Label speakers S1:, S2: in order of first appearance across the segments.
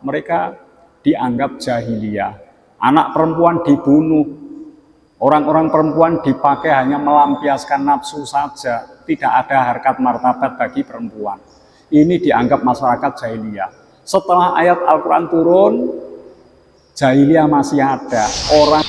S1: Mereka dianggap jahiliyah. Anak perempuan dibunuh, orang-orang perempuan dipakai hanya melampiaskan nafsu saja, tidak ada harkat martabat bagi perempuan. Ini dianggap masyarakat jahiliyah. Setelah ayat Al-Quran turun, jahiliyah masih ada. Orang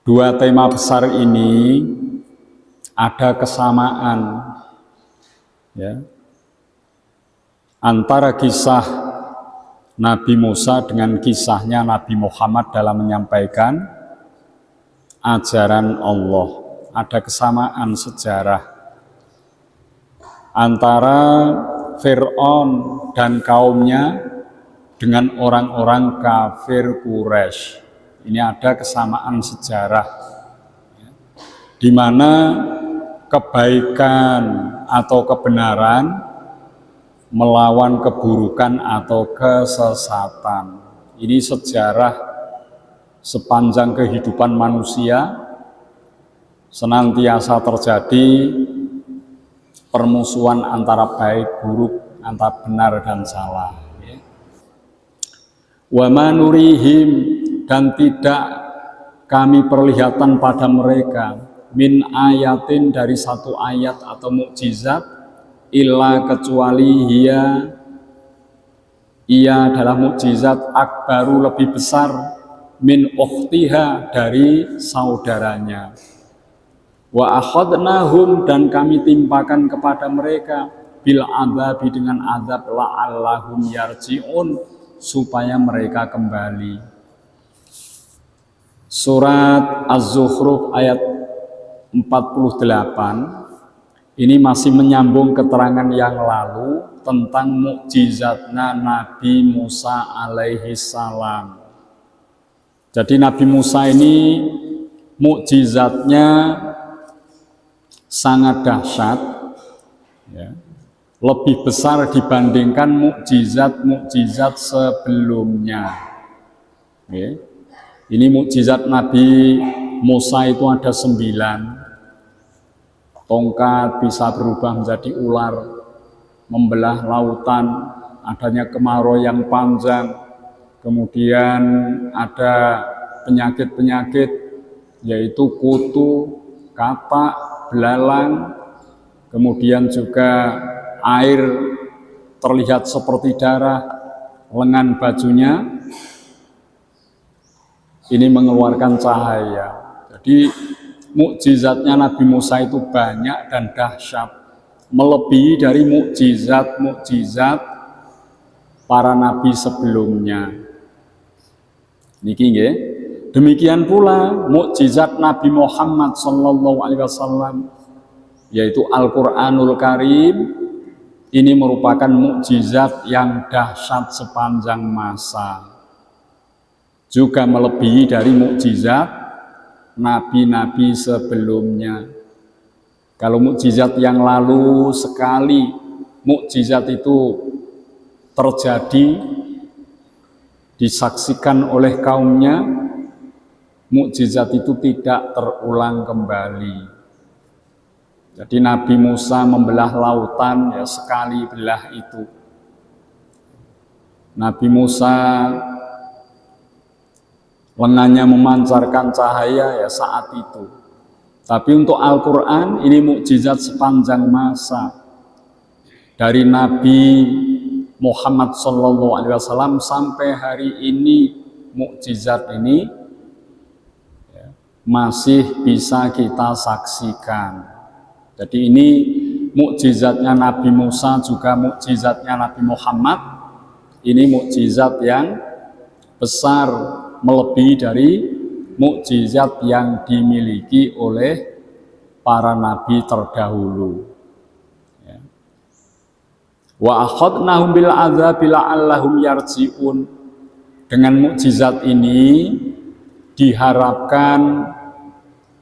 S1: dua tema besar ini ada kesamaan ya, antara kisah Nabi Musa dengan kisahnya Nabi Muhammad dalam menyampaikan ajaran Allah. Ada kesamaan sejarah antara Fir'aun dan kaumnya dengan orang-orang kafir Quraisy. Ini ada kesamaan sejarah, di mana kebaikan atau kebenaran melawan keburukan atau kesesatan. Ini sejarah sepanjang kehidupan manusia senantiasa terjadi permusuhan antara baik buruk, antara benar dan salah. Wa ma nurihim, dan tidak kami perlihatkan pada mereka min ayatin, dari satu ayat atau mukjizat, illa kecuali ia adalah mukjizat akbaru, lebih besar, min ukhtiha, dari saudaranya. Wa akhadnahum, dan kami timpakan kepada mereka bil adzabi, dengan azab, la'allahum yarji'un, supaya mereka kembali. Surat Az-Zukhruf ayat 48 ini masih menyambung keterangan yang lalu tentang mukjizatnya Nabi Musa alaihi salam. Jadi Nabi Musa ini mukjizatnya sangat dahsyat ya, lebih besar dibandingkan mukjizat-mukjizat sebelumnya ya. Ini mukjizat Nabi Musa itu ada 9. Tongkat bisa berubah menjadi ular, membelah lautan, adanya kemarau yang panjang, kemudian ada penyakit-penyakit yaitu kutu, katak, belalang, kemudian juga air terlihat seperti darah, lengan bajunya ini mengeluarkan cahaya. Jadi mukjizatnya Nabi Musa itu banyak dan dahsyat, melebihi dari mukjizat-mukjizat para nabi sebelumnya. Niki nggih. Demikian pula mukjizat Nabi Muhammad sallallahu alaihi wasallam, yaitu Al-Qur'anul Karim. Ini merupakan mukjizat yang dahsyat sepanjang masa, juga melebihi dari mukjizat nabi-nabi sebelumnya. Kalau mukjizat yang lalu sekali mukjizat itu terjadi, disaksikan oleh kaumnya, mukjizat itu tidak terulang kembali. Jadi Nabi Musa membelah lautan, ya sekali belah itu. Nabi Musa lengannya memancarkan cahaya, ya saat itu. Tapi untuk Al-Quran ini mukjizat sepanjang masa, dari Nabi Muhammad SAW sampai hari ini. Mukjizat ini ya, masih bisa kita saksikan. Jadi ini mukjizatnya Nabi Musa, juga mukjizatnya Nabi Muhammad. Ini mukjizat yang besar, melebihi dari mukjizat yang dimiliki oleh para nabi terdahulu. Wa akhadnahum bil adzabi la'allahum yarji'un. Dengan mukjizat ini diharapkan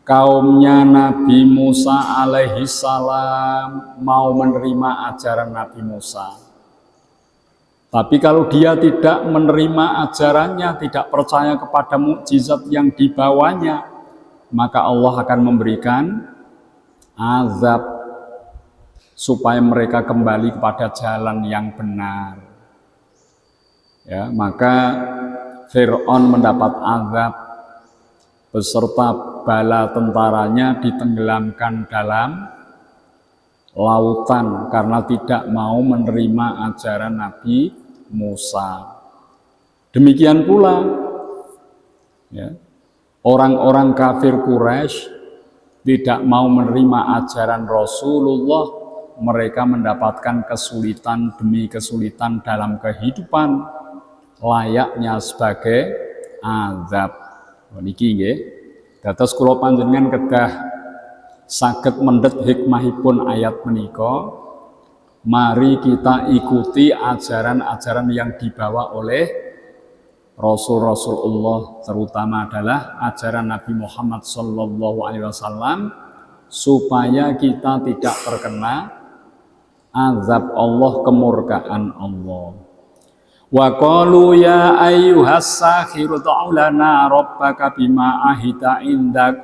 S1: kaumnya Nabi Musa alaihi salam mau menerima ajaran Nabi Musa. Tapi kalau dia tidak menerima ajarannya, tidak percaya kepada mukjizat yang dibawanya, maka Allah akan memberikan azab supaya mereka kembali kepada jalan yang benar. Ya, maka Fir'aun mendapat azab beserta bala tentaranya ditenggelamkan dalam lautan karena tidak mau menerima ajaran Nabi Musa. Demikian pula ya, orang-orang kafir Quraisy tidak mau menerima ajaran Rasulullah, mereka mendapatkan kesulitan demi kesulitan dalam kehidupan layaknya sebagai azab. Niki nggih. Dados kula panjenengan kedah saged mendhet hikmahipun ayat menika. Mari kita ikuti ajaran-ajaran yang dibawa oleh Rasulullah, terutama adalah ajaran Nabi Muhammad SAW, supaya kita tidak terkena azab Allah, kemurkaan Allah. Wa qalu ya ayyuhas sakhiru ta'u lana rabbaka bima ahita indak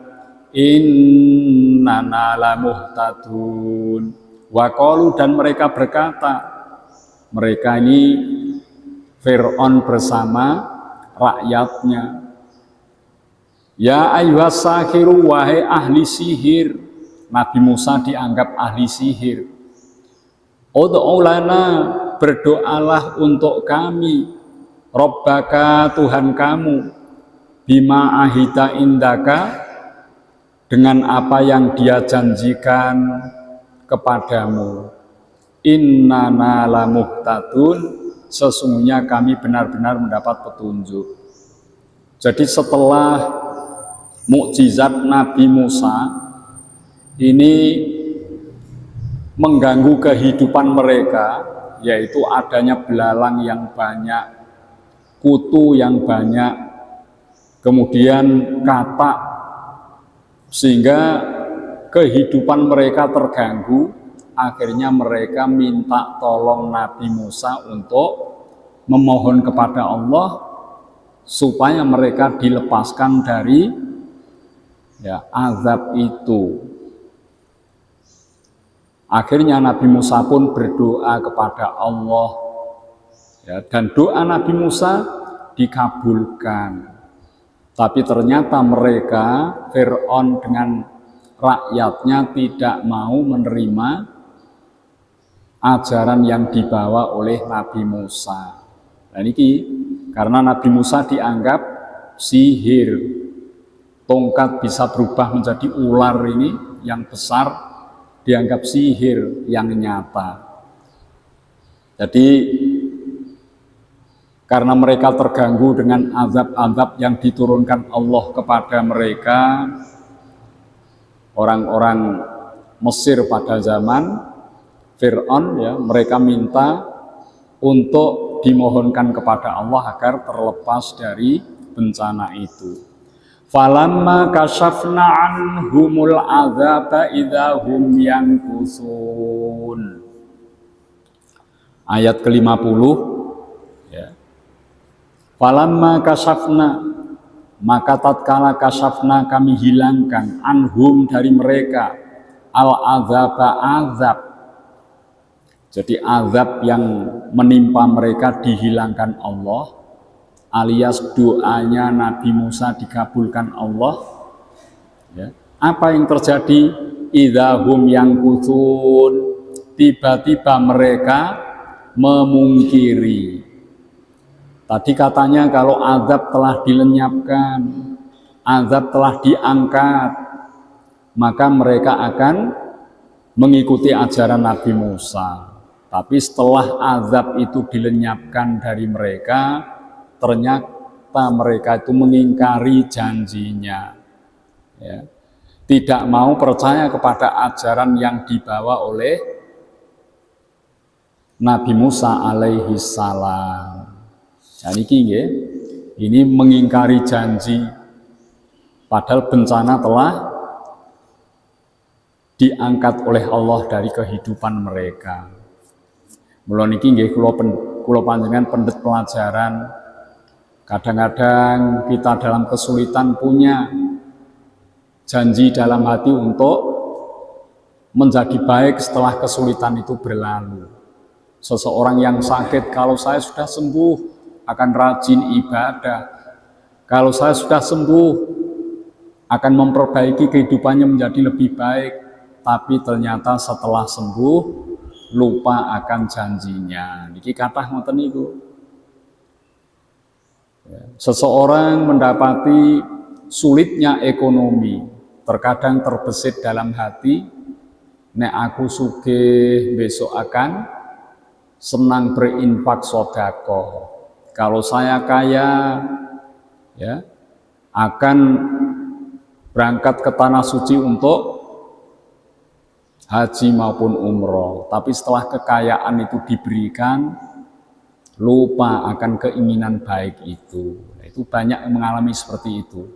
S1: innana lamuhtadun. Wa qalu, dan mereka berkata, mereka ini Fir'aun bersama rakyatnya, ya ayyuhas sakhiru, wahai ahli sihir. Nabi Musa dianggap ahli sihir. Ud'u lana, berdoalah untuk kami, Rabbaka, Tuhan kamu, bima ahita indaka, dengan apa yang dia janjikan kepadamu. Innana lamuhtadun, sesungguhnya kami benar-benar mendapat petunjuk. Jadi setelah mukjizat Nabi Musa ini mengganggu kehidupan mereka, yaitu adanya belalang yang banyak, kutu yang banyak, kemudian katak, sehingga kehidupan mereka terganggu. Akhirnya mereka minta tolong Nabi Musa untuk memohon kepada Allah supaya mereka dilepaskan dari azab itu. Akhirnya Nabi Musa pun berdoa kepada Allah, dan doa Nabi Musa dikabulkan. Tapi ternyata mereka, Fir'aun dengan rakyatnya, tidak mau menerima ajaran yang dibawa oleh Nabi Musa. Dan ini karena Nabi Musa dianggap sihir, tongkat bisa berubah menjadi ular ini yang besar, dianggap sihir yang nyata. Jadi karena mereka terganggu dengan azab-azab yang diturunkan Allah kepada mereka, orang-orang Mesir pada zaman Fir'aun, mereka minta untuk dimohonkan kepada Allah agar terlepas dari bencana itu. Falamma kasyafna anhumul azaba idza hum yankusun. Ayat ke-50 ya. Falamma kasyafna, maka tatkala kasyafna kami hilangkan, anhum dari mereka, al azaba azab. Jadi azab yang menimpa mereka dihilangkan Allah, alias doanya Nabi Musa dikabulkan Allah. Ya. Apa yang terjadi? Idahum yang kusun, tiba-tiba mereka memungkiri. Tadi katanya kalau azab telah dilenyapkan, azab telah diangkat, maka mereka akan mengikuti ajaran Nabi Musa. Tapi setelah azab itu dilenyapkan dari mereka, ternyata mereka itu mengingkari janjinya, ya. Tidak mau percaya kepada ajaran yang dibawa oleh Nabi Musa alaihi salam. Jadi ini mengingkari janji, padahal bencana telah diangkat oleh Allah dari kehidupan mereka. Mula niki nggih kula panjenengan pendet pelajaran, kadang-kadang kita dalam kesulitan punya janji dalam hati untuk menjadi baik setelah kesulitan itu berlalu. Seseorang yang sakit, kalau saya sudah sembuh akan rajin ibadah, kalau saya sudah sembuh akan memperbaiki kehidupannya menjadi lebih baik, tapi ternyata setelah sembuh lupa akan janjinya. Niki kathah ngoten niku. Seseorang mendapati sulitnya ekonomi, terkadang terbesit dalam hati, nek aku sugih besok akan senang berinfak sedekah. Kalau saya kaya, ya, akan berangkat ke tanah suci untuk haji maupun umroh. Tapi setelah kekayaan itu diberikan, lupa akan keinginan baik itu. Itu banyak yang mengalami seperti itu.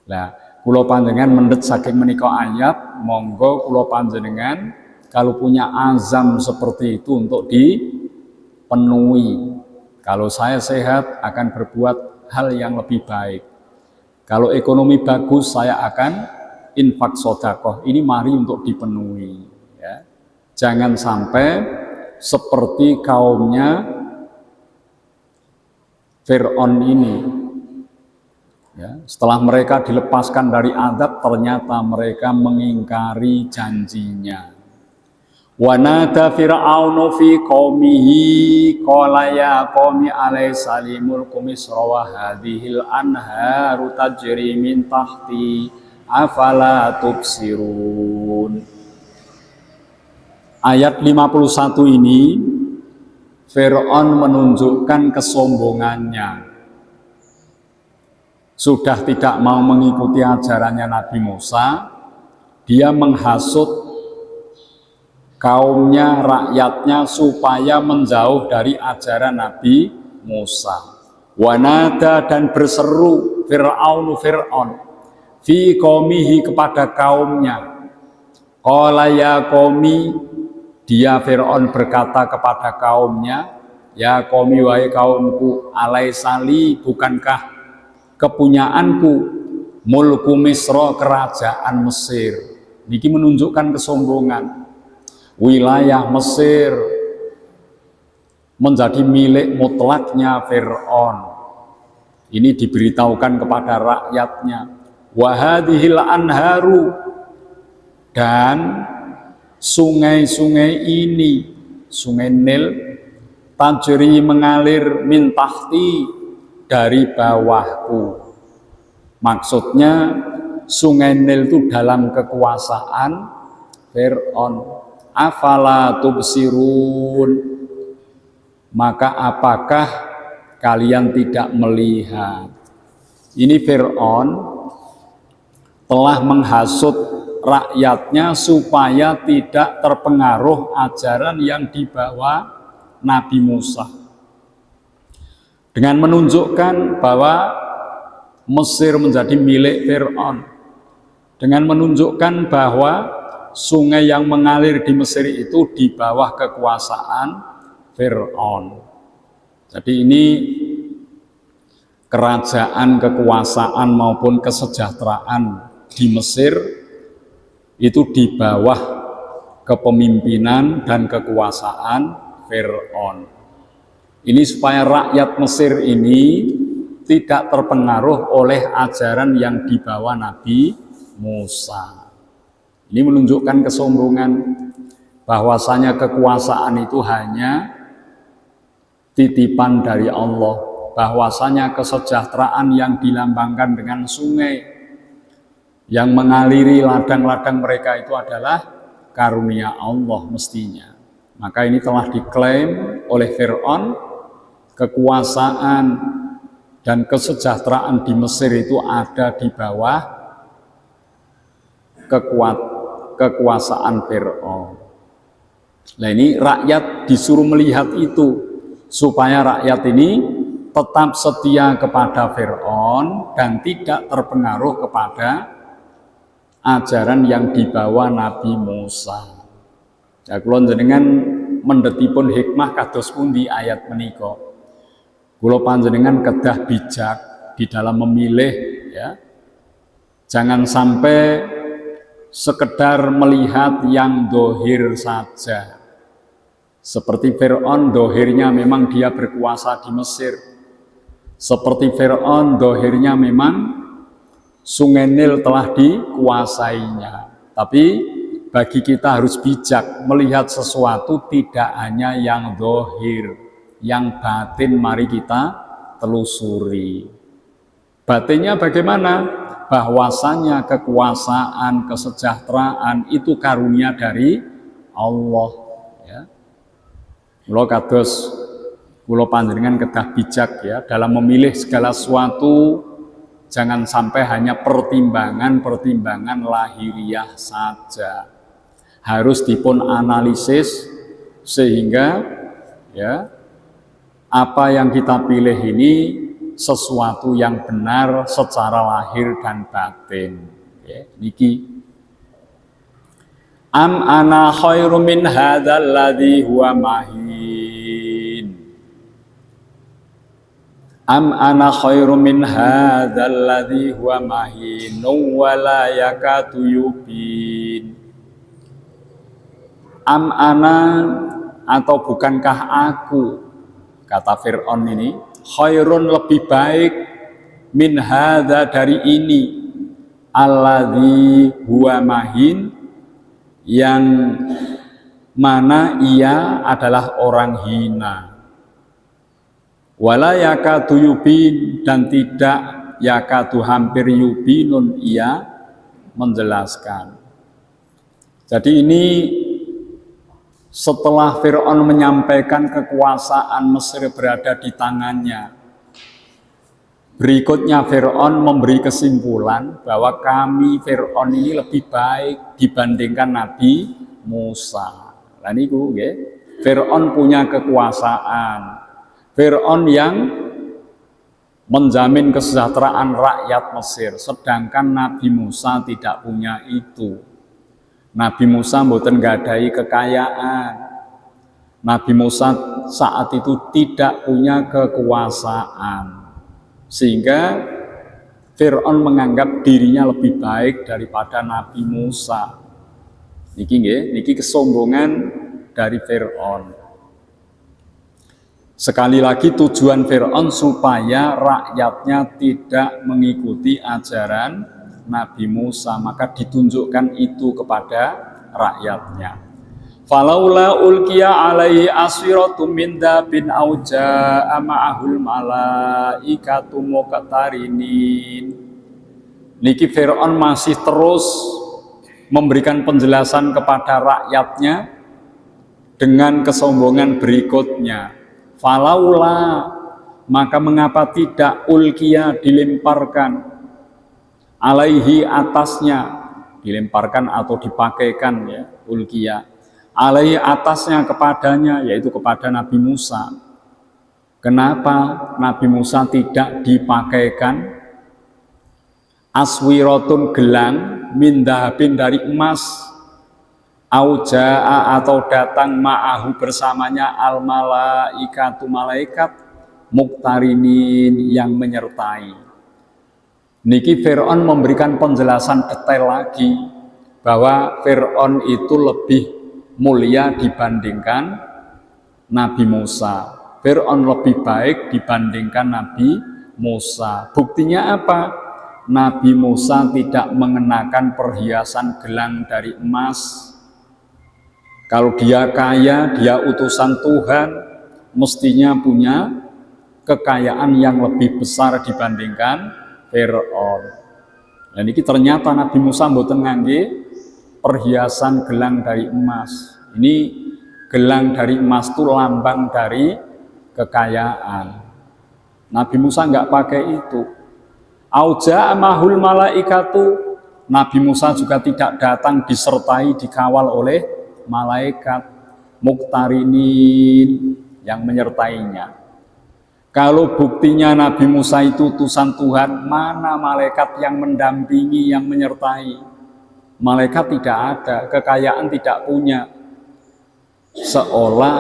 S1: Nah, kula panjenengan mendet saking menika ayat, monggo kula panjenengan kalau punya azam seperti itu untuk dipenuhi. Kalau saya sehat akan berbuat hal yang lebih baik. Kalau ekonomi bagus saya akan infak sedekah. Ini mari untuk dipenuhi, ya. Jangan sampai seperti kaumnya Fir'aun ini, ya. Setelah mereka dilepaskan dari azab, ternyata mereka mengingkari janjinya. Wa nada fir'aunu fi qaumihi qala ya qaumi alaysa li mulku misra wa hadhil anharu tajri min tahti afala tubsirun. Ayat 51 ini Fir'aun menunjukkan kesombongannya. Sudah tidak mau mengikuti ajarannya Nabi Musa, dia menghasut kaumnya, rakyatnya supaya menjauh dari ajaran Nabi Musa. Wanada, dan berseru Fir'aun fi qaumihi, kepada kaumnya. Qala ya qaumi, dia Fir'aun berkata kepada kaumnya, ya qaumi, wahai kaumku, alaisali, bukankah kepunyaanku mulku Misra, kerajaan Mesir. Niki menunjukkan kesombongan. Wilayah Mesir menjadi milik mutlaknya Fir'aun. Ini diberitahukan kepada rakyatnya. Wahadihil anharu, dan sungai-sungai ini, sungai Nil, tajri, mengalir, min tahti, dari bawahku. Maksudnya sungai Nil itu dalam kekuasaan Fir'aun. Afala tubsirun, maka apakah kalian tidak melihat? Ini Fir'aun telah menghasut rakyatnya supaya tidak terpengaruh ajaran yang dibawa Nabi Musa, dengan menunjukkan bahwa Mesir menjadi milik Fir'aun, dengan menunjukkan bahwa sungai yang mengalir di Mesir itu di bawah kekuasaan Fir'aun. Jadi ini kerajaan, kekuasaan maupun kesejahteraan di Mesir itu di bawah kepemimpinan dan kekuasaan Fir'aun. Ini supaya rakyat Mesir ini tidak terpengaruh oleh ajaran yang dibawa Nabi Musa. Ini menunjukkan kesombongan, bahwasanya kekuasaan itu hanya titipan dari Allah, bahwasanya kesejahteraan yang dilambangkan dengan sungai yang mengaliri ladang-ladang mereka itu adalah karunia Allah mestinya. Maka ini telah diklaim oleh Fir'aun, kekuasaan dan kesejahteraan di Mesir itu ada di bawah kekuasaan Fir'aun. Nah, ini rakyat disuruh melihat itu supaya rakyat ini tetap setia kepada Fir'aun dan tidak terpengaruh kepada ajaran yang dibawa Nabi Musa. Ya kula jenengan mendhetipun hikmah kados pundi ayat menika. Kula panjenengan kedah bijak di dalam memilih, ya. Jangan sampai sekedar melihat yang dohir saja. Seperti Fir'aun, dohirnya memang dia berkuasa di Mesir. Seperti Fir'aun, dohirnya memang Sungai Nil telah dikuasainya. Tapi bagi kita harus bijak melihat sesuatu tidak hanya yang dohir, yang batin mari kita telusuri. Batinnya bagaimana? Bahwasanya kekuasaan, kesejahteraan itu karunia dari Allah. Ya. Mula kados kula panjenengan kedah bijak ya dalam memilih segala sesuatu, jangan sampai hanya pertimbangan lahiriah saja. Harus dipun analisis sehingga ya apa yang kita pilih ini sesuatu yang benar secara lahir dan batin. Ya, niki am ana khairum min hadzal ladzi huwa mahin. Am ana khairum min hadzal ladzi huwa mahin wa la yakatu yubin. Am ana atau bukankah aku, kata Fir'aun ini, khairun lebih baik min hadza dari ini, alladzi huwa mahin, yang mana ia adalah orang hina. Wala yakadu yubin, dan tidak yakadu hampir yubinun, ia menjelaskan. Jadi ini setelah Fir'aun menyampaikan kekuasaan Mesir berada di tangannya, berikutnya Fir'aun memberi kesimpulan bahwa kami Fir'aun ini lebih baik dibandingkan Nabi Musa. Lah niku nggih, Fir'aun punya kekuasaan. Fir'aun yang menjamin kesejahteraan rakyat Mesir, sedangkan Nabi Musa tidak punya itu. Nabi Musa mboten nggadahi kekayaan. Nabi Musa saat itu tidak punya kekuasaan. Sehingga Fir'aun menganggap dirinya lebih baik daripada Nabi Musa. Niki nggih, niki kesombongan dari Fir'aun. Sekali lagi tujuan Fir'aun supaya rakyatnya tidak mengikuti ajaran Nabi Musa, maka ditunjukkan itu kepada rakyatnya. Falaula ulqiya alaihi aswiratum min dabin au jaa ma'ahul malaikatu muqtarinin. Niki Fir'aun masih terus memberikan penjelasan kepada rakyatnya dengan kesombongan berikutnya. Falaula, maka mengapa tidak, ulqiya dilemparkan, alaihi atasnya, dilemparkan atau dipakaikan ya, ulqiya alaihi atasnya kepadanya, yaitu kepada Nabi Musa. Kenapa Nabi Musa tidak dipakaikan aswiratun gelang min dahabin dari emas, aujaa atau datang ma'ahu bersamanya al malaikatu malaikat muqtarinin yang menyertai. Niki Fir'aun memberikan penjelasan detail lagi bahwa Fir'aun itu lebih mulia dibandingkan Nabi Musa. Fir'aun lebih baik dibandingkan Nabi Musa. Buktinya apa? Nabi Musa tidak mengenakan perhiasan gelang dari emas. Kalau dia kaya, dia utusan Tuhan, mestinya punya kekayaan yang lebih besar dibandingkan Fir'aun. Dan ini ternyata Nabi Musa mboten ngangge perhiasan gelang dari emas. Ini gelang dari emas itu lambang dari kekayaan. Nabi Musa nggak pakai itu. Auja mahul malaikatu, Nabi Musa juga tidak datang disertai dikawal oleh malaikat muqtarinin yang menyertainya. Kalau buktinya Nabi Musa itu utusan Tuhan, mana malaikat yang mendampingi, yang menyertai? Malaikat tidak ada, kekayaan tidak punya. Seolah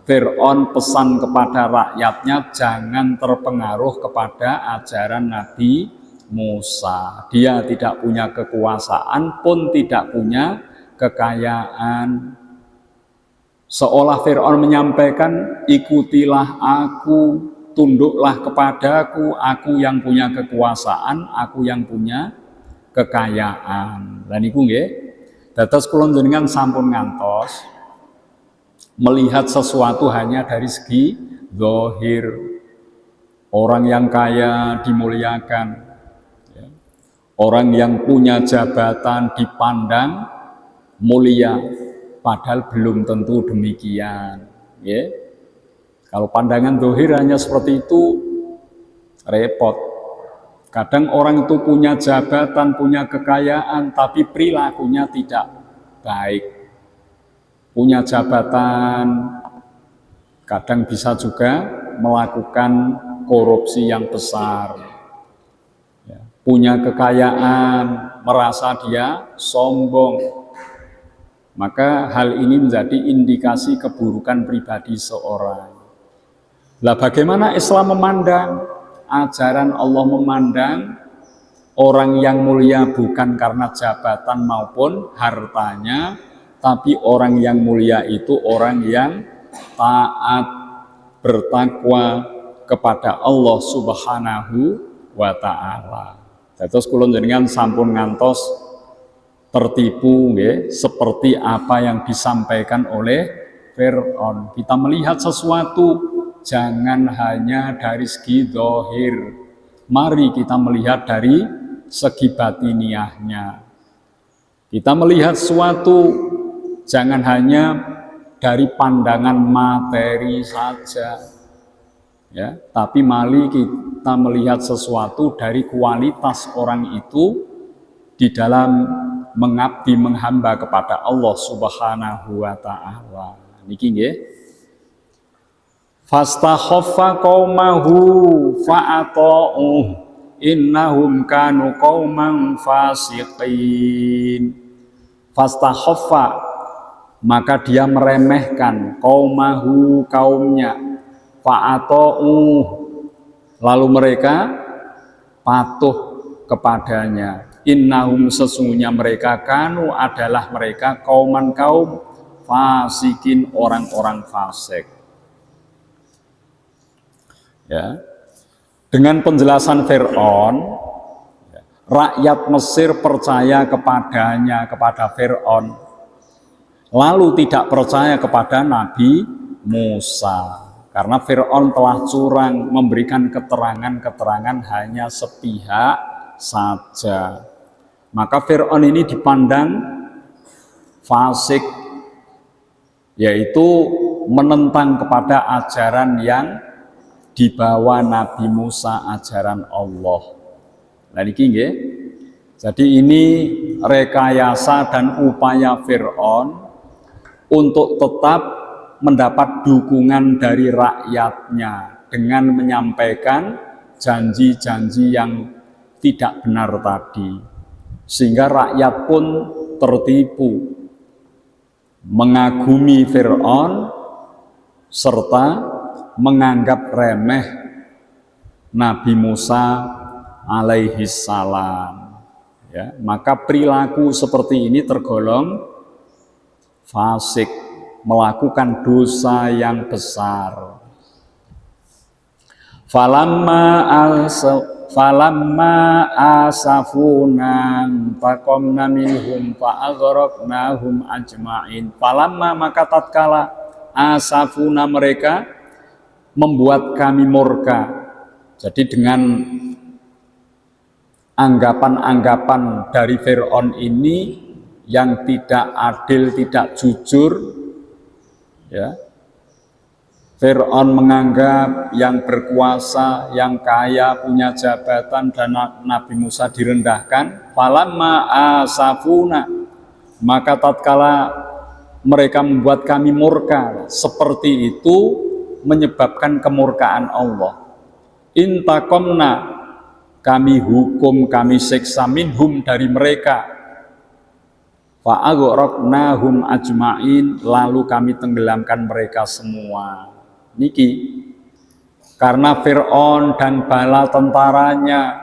S1: Fir'aun pesan kepada rakyatnya jangan terpengaruh kepada ajaran Nabi Musa. Dia tidak punya kekuasaan pun tidak punya kekayaan. Seolah Fir'aun menyampaikan, ikutilah aku, tunduklah kepadaku, aku yang punya kekuasaan, aku yang punya kekayaan. Lan iku nggih, dados kula njenengan sampun ngantos melihat sesuatu hanya dari segi zahir. Orang yang kaya dimuliakan, ya. Orang yang punya jabatan dipandang mulia, padahal belum tentu demikian. Ya. Kalau pandangan zahir hanya seperti itu, repot. Kadang orang itu punya jabatan, punya kekayaan, tapi perilakunya tidak baik. Punya jabatan, kadang bisa juga melakukan korupsi yang besar. Ya. Punya kekayaan, merasa dia sombong. Maka hal ini menjadi indikasi keburukan pribadi seorang. Lah bagaimana Islam memandang? Ajaran Allah memandang orang yang mulia bukan karena jabatan maupun hartanya, tapi orang yang mulia itu orang yang taat, bertakwa kepada Allah Subhanahu wa Ta'ala. Terus kula njenengan sampun ngantos tertipu nggih, seperti apa yang disampaikan oleh Fir'aun. Kita melihat sesuatu jangan hanya dari segi zahir. Mari kita melihat dari segi batiniahnya. Kita melihat sesuatu jangan hanya dari pandangan materi saja, ya, tapi mari kita melihat sesuatu dari kualitas orang itu di dalam mengabdi menghamba kepada Allah Subhanahu wa Ta'ala. Niki nggih. Fastakhaffa qaumahu fa'ata'uh innahum kanu qauman fasiqin. Fastakhaffa, maka dia meremehkan qaumahu, kaumnya, fa'ata'u, lalu mereka patuh kepadanya. Innahum, sesungguhnya mereka, kanu adalah mereka, kauman kaum fasikin, orang-orang fasik. Ya. Dengan penjelasan Fir'aun, rakyat Mesir percaya kepadanya, kepada Fir'aun, lalu tidak percaya kepada Nabi Musa. Karena Fir'aun telah curang, memberikan keterangan-keterangan hanya sepihak saja. Maka Fir'aun ini dipandang fasik, yaitu menentang kepada ajaran yang dibawa Nabi Musa, ajaran Allah. Nah niki nggih. Jadi ini rekayasa dan upaya Fir'aun untuk tetap mendapat dukungan dari rakyatnya dengan menyampaikan janji-janji yang tidak benar tadi, sehingga rakyat pun tertipu, mengagumi Fir'aun serta menganggap remeh Nabi Musa alaihi salam. Ya, maka perilaku seperti ini tergolong fasik, melakukan dosa yang besar. Falamma asafuna taqamna minhum fa'aghraqnahum ajma'in. Falamma, maka tatkala asafuna, mereka membuat kami murka. Jadi dengan anggapan-anggapan dari Fir'aun ini yang tidak adil, tidak jujur, ya. Fir'aun menganggap yang berkuasa, yang kaya, punya jabatan, dan Nabi Musa direndahkan. Falamma asafuna, maka tatkala mereka membuat kami murka, seperti itu menyebabkan kemurkaan Allah. Intaqomna, kami hukum, kami siksa, minhum, dari mereka. Fa aghraqnahum ajmain, lalu kami tenggelamkan mereka semua. Niki karena Fir'aun dan bala tentaranya,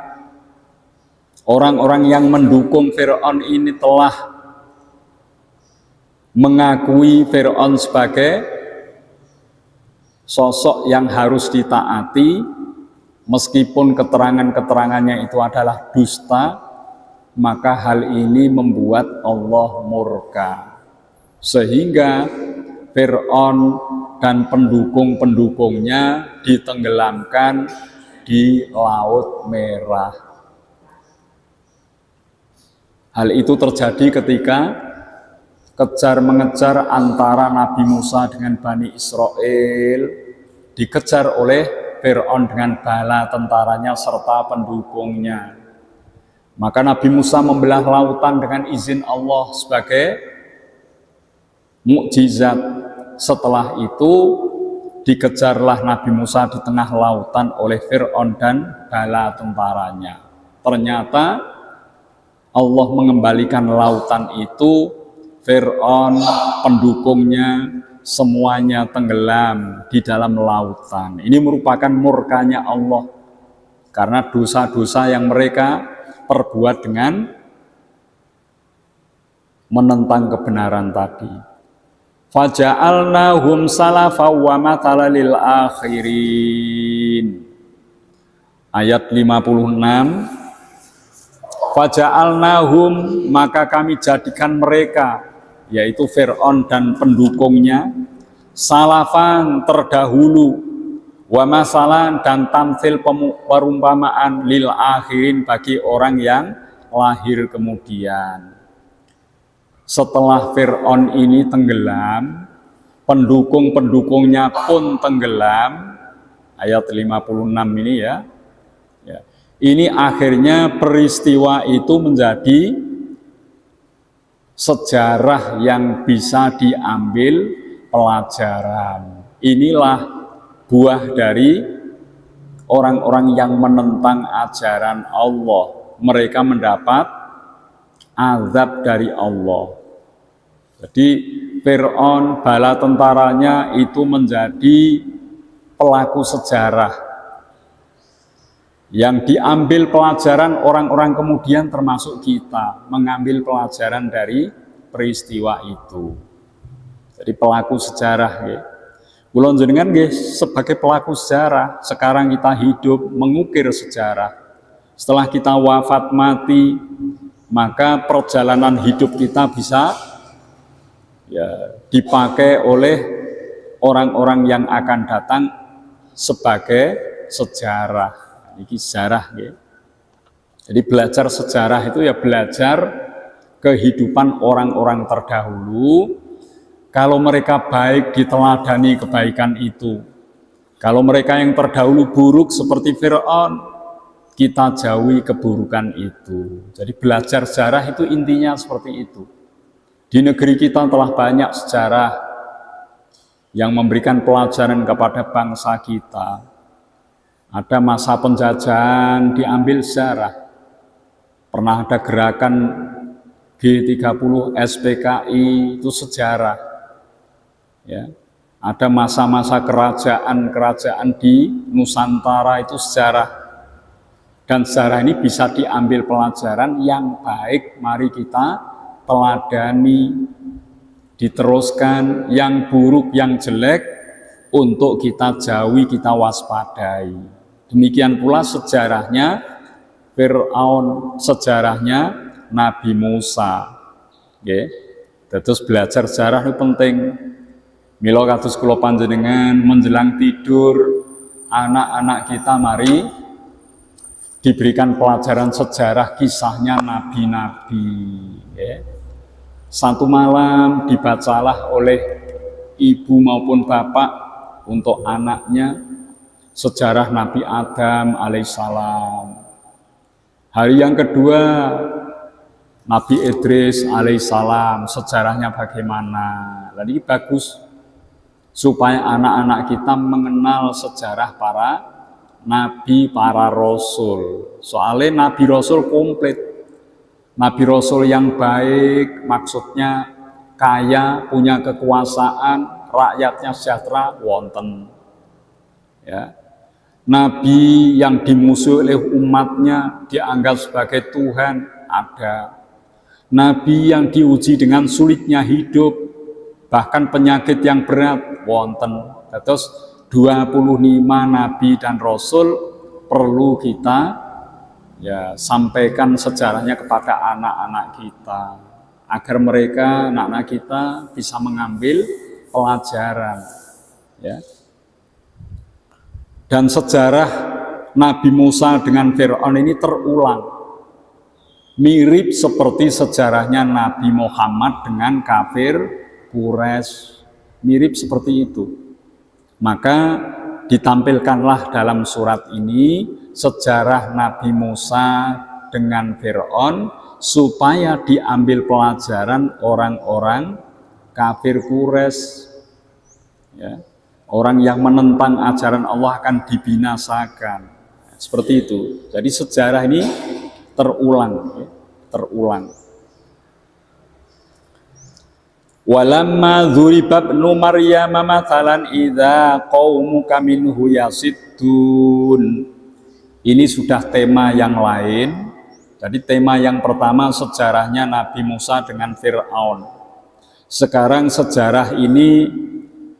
S1: orang-orang yang mendukung Fir'aun ini telah mengakui Fir'aun sebagai sosok yang harus ditaati, meskipun keterangan-keterangannya itu adalah dusta, maka hal ini membuat Allah murka. Sehingga Fir'aun dan pendukung-pendukungnya ditenggelamkan di Laut Merah. Hal itu terjadi ketika kejar-mengejar antara Nabi Musa dengan Bani Israel, dikejar oleh Fir'aun dengan bala tentaranya serta pendukungnya. Maka Nabi Musa membelah lautan dengan izin Allah sebagai mukjizat. Setelah itu dikejarlah Nabi Musa di tengah lautan oleh Fir'aun dan bala tentaranya. Ternyata Allah mengembalikan lautan itu, Fir'aun, pendukungnya, semuanya tenggelam di dalam lautan. Ini merupakan murkanya Allah karena dosa-dosa yang mereka perbuat dengan menentang kebenaran tadi. Faja'alnahum salafa wa mathala lil akhirin. Ayat 56. Faja'alnahum, maka kami jadikan mereka, yaitu Fir'aun dan pendukungnya, salafan, terdahulu, wa masalan, dan tamsil perumpamaan lil akhirin, bagi orang yang lahir kemudian. Setelah Fir'aun ini tenggelam, pendukung-pendukungnya pun tenggelam. Ayat 56 ini ya. Ini akhirnya peristiwa itu menjadi sejarah yang bisa diambil pelajaran. Inilah buah dari orang-orang yang menentang ajaran Allah. Mereka mendapat azab dari Allah. Jadi Fir'aun, bala tentaranya itu menjadi pelaku sejarah yang diambil pelajaran orang-orang kemudian, termasuk kita mengambil pelajaran dari peristiwa itu. Jadi pelaku sejarah ya. Kula jenengan nggih sebagai pelaku sejarah, sekarang kita hidup mengukir sejarah. Setelah kita wafat mati, maka perjalanan hidup kita bisa ya dipakai oleh orang-orang yang akan datang sebagai sejarah. Ini sejarah ya. Jadi belajar sejarah itu ya belajar kehidupan orang-orang terdahulu. Kalau mereka baik, diteladani kebaikan itu. Kalau mereka yang terdahulu buruk seperti Fir'aun, kita jauhi keburukan itu. Jadi belajar sejarah itu intinya seperti itu. Di negeri kita telah banyak sejarah yang memberikan pelajaran kepada bangsa kita. Ada masa penjajahan, diambil sejarah. Pernah ada gerakan G30 SPKI, itu sejarah. Ya. Ada masa-masa kerajaan-kerajaan di Nusantara, itu sejarah. Dan sejarah ini bisa diambil pelajaran yang baik, mari kita teladani, diteruskan. Yang buruk, yang jelek, untuk kita jauhi, kita waspadai. Demikian pula sejarahnya Fir'aun, sejarahnya Nabi Musa. Okay. Terus belajar sejarah itu penting. Mila kados kula panjenengan menjelang tidur, anak-anak kita mari diberikan pelajaran sejarah kisahnya nabi-nabi. Okay. Satu malam dibacalah oleh ibu maupun bapak untuk anaknya sejarah Nabi Adam alaihissalam. Hari yang kedua Nabi Idris alaihissalam, sejarahnya bagaimana. Jadi bagus supaya anak-anak kita mengenal sejarah para nabi, para rasul. Soalnya nabi rasul komplit. Nabi Rasul yang baik maksudnya kaya, punya kekuasaan, rakyatnya sejahtera, wonten. Ya. Nabi yang dimusuhi oleh umatnya dianggap sebagai Tuhan, ada. Nabi yang diuji dengan sulitnya hidup, bahkan penyakit yang berat, wonten. Terus 25 nabi dan rasul perlu kita ya sampaikan sejarahnya kepada anak-anak kita agar mereka, anak-anak kita bisa mengambil pelajaran, ya. Dan sejarah Nabi Musa dengan Fir'aun ini terulang, mirip seperti sejarahnya Nabi Muhammad dengan kafir Quraisy, mirip seperti itu. Maka ditampilkanlah dalam surat ini sejarah Nabi Musa dengan Fir'aun supaya diambil pelajaran orang-orang kafir Quraisy, ya. Orang yang menentang ajaran Allah akan dibinasakan. Seperti itu. Jadi sejarah ini terulang, ya, terulang. Walamma dzuriba ibnu Maryam mathalan idza qaumuka minhu yasiddun. Ini sudah tema yang lain. Jadi tema yang pertama sejarahnya Nabi Musa dengan Fir'aun. Sekarang sejarah ini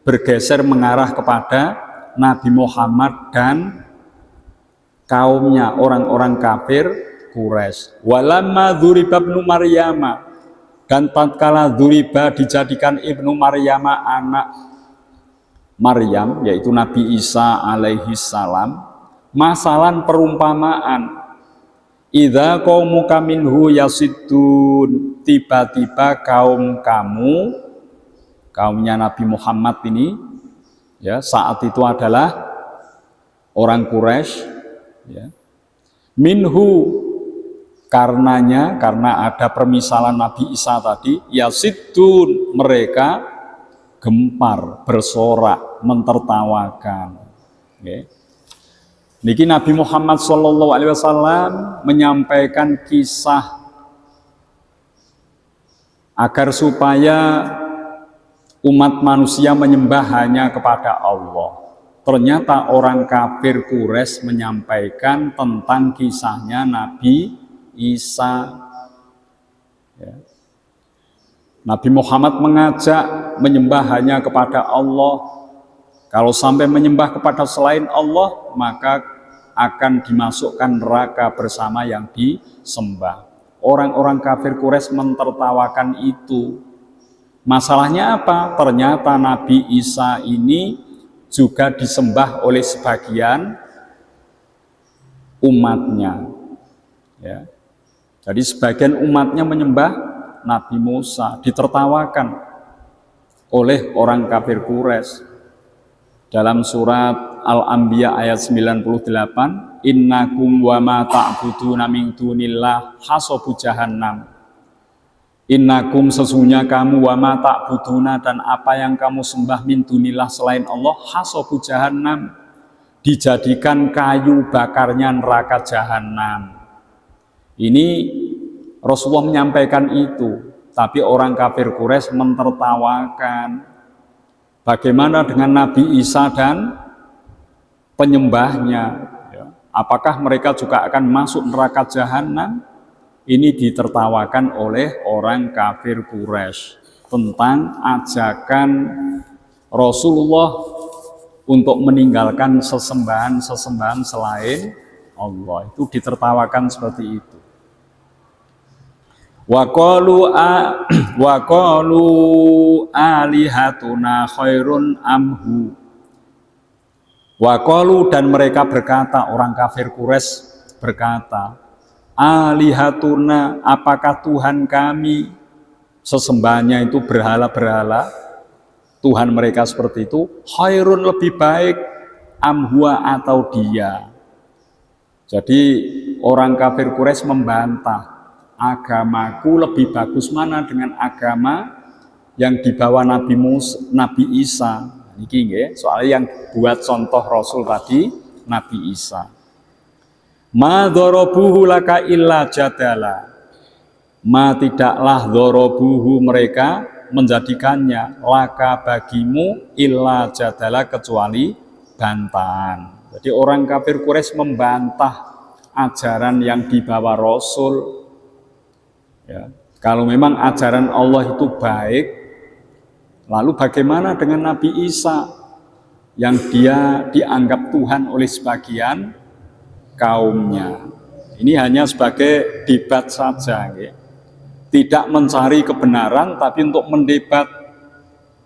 S1: bergeser mengarah kepada Nabi Muhammad dan kaumnya, orang-orang kafir Quraisy. Walamma dzuriba ibnu Maryam, dan tatkala dzuriba dijadikan ibnu Maryam anak Maryam, yaitu Nabi Isa alaihi salam, masalan perumpamaan, idza qaumuka minhu yasiddun, tiba-tiba kaum kamu, kaumnya Nabi Muhammad ini, ya, saat itu adalah orang Quraisy, ya. Minhu, karenanya, karena ada permisalan Nabi Isa tadi, yasiddun, mereka gempar, bersorak, mentertawakan. Okay. Niki Nabi Muhammad SAW menyampaikan kisah agar supaya umat manusia menyembah hanya kepada Allah. Ternyata orang kafir Quraisy menyampaikan tentang kisahnya Nabi Isa. Ya. Nabi Muhammad mengajak menyembah hanya kepada Allah. Kalau sampai menyembah kepada selain Allah, maka akan dimasukkan neraka bersama yang disembah. Orang-orang kafir Quraisy mentertawakan itu. Masalahnya apa? Ternyata Nabi Isa ini juga disembah oleh sebagian umatnya, ya. Jadi sebagian umatnya menyembah Nabi Musa, ditertawakan oleh orang kafir Quraisy. Dalam surat Al-Anbiya ayat 98, innakum wa ma ta'buduna min dunillah hasabu jahannam. Innakum, sesungguhnya kamu, wa ma ta'buduna, dan apa yang kamu sembah min dunillah selain Allah, hasabu jahannam, dijadikan kayu bakarnya neraka jahanam. Ini Rasulullah menyampaikan itu, tapi orang kafir Quraisy mentertawakan. Bagaimana dengan Nabi Isa dan penyembahnya? Ya. Apakah mereka juga akan masuk neraka jahanam? Ini ditertawakan oleh orang kafir Quraisy tentang ajakan Rasulullah untuk meninggalkan sesembahan-sesembahan selain Allah. Itu ditertawakan seperti itu. Wa qalu alihatuna khairun amhu. Wa qalu, dan mereka berkata, orang kafir Quraisy berkata, alihatuna, apakah Tuhan kami, sesembahannya itu berhala-berhala, Tuhan mereka seperti itu, khairun, lebih baik, amhua, atau dia. Jadi orang kafir Quraisy membantah, agamaku lebih bagus mana dengan agama yang dibawa Nabi Musa, Nabi Isa. Ini soalnya yang buat contoh Rasul tadi Nabi Isa. Ma dzarabuhu laka illa jadala. ma tidaklah dzarabuhu mereka menjadikannya laka bagimu illa jadala kecuali bantahan. Jadi orang kafir Quraisy membantah ajaran yang dibawa Rasul. Ya, kalau memang ajaran Allah itu baik, lalu bagaimana dengan Nabi Isa yang dia dianggap Tuhan oleh sebagian kaumnya? Ini hanya sebagai debat saja, ya. Tidak mencari kebenaran, tapi untuk mendebat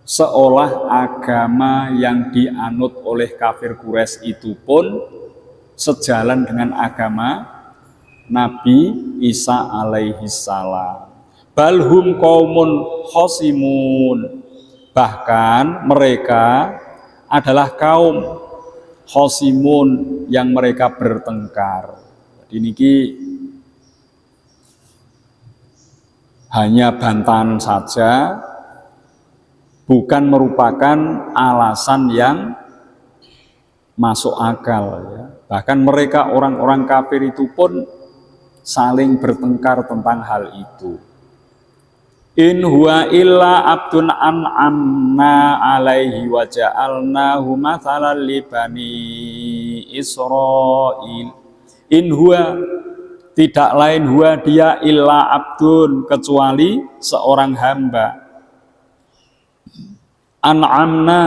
S1: seolah agama yang dianut oleh kafir Quraisy itu pun sejalan dengan agama Nabi Isa alaihi salam. Balhum qaumun khosimun, bahkan mereka adalah kaum khosimun yang mereka bertengkar. Jadi niki hanya bantahan saja, bukan merupakan alasan yang masuk akal, ya. Bahkan mereka orang-orang kafir itu pun saling bertengkar tentang hal itu. In huwa illa abdun an'amna alaihi wa ja'alnahu mathalan li bani Israil. In huwa, tidak lain huwa dia illa abdun, kecuali seorang hamba, an'amna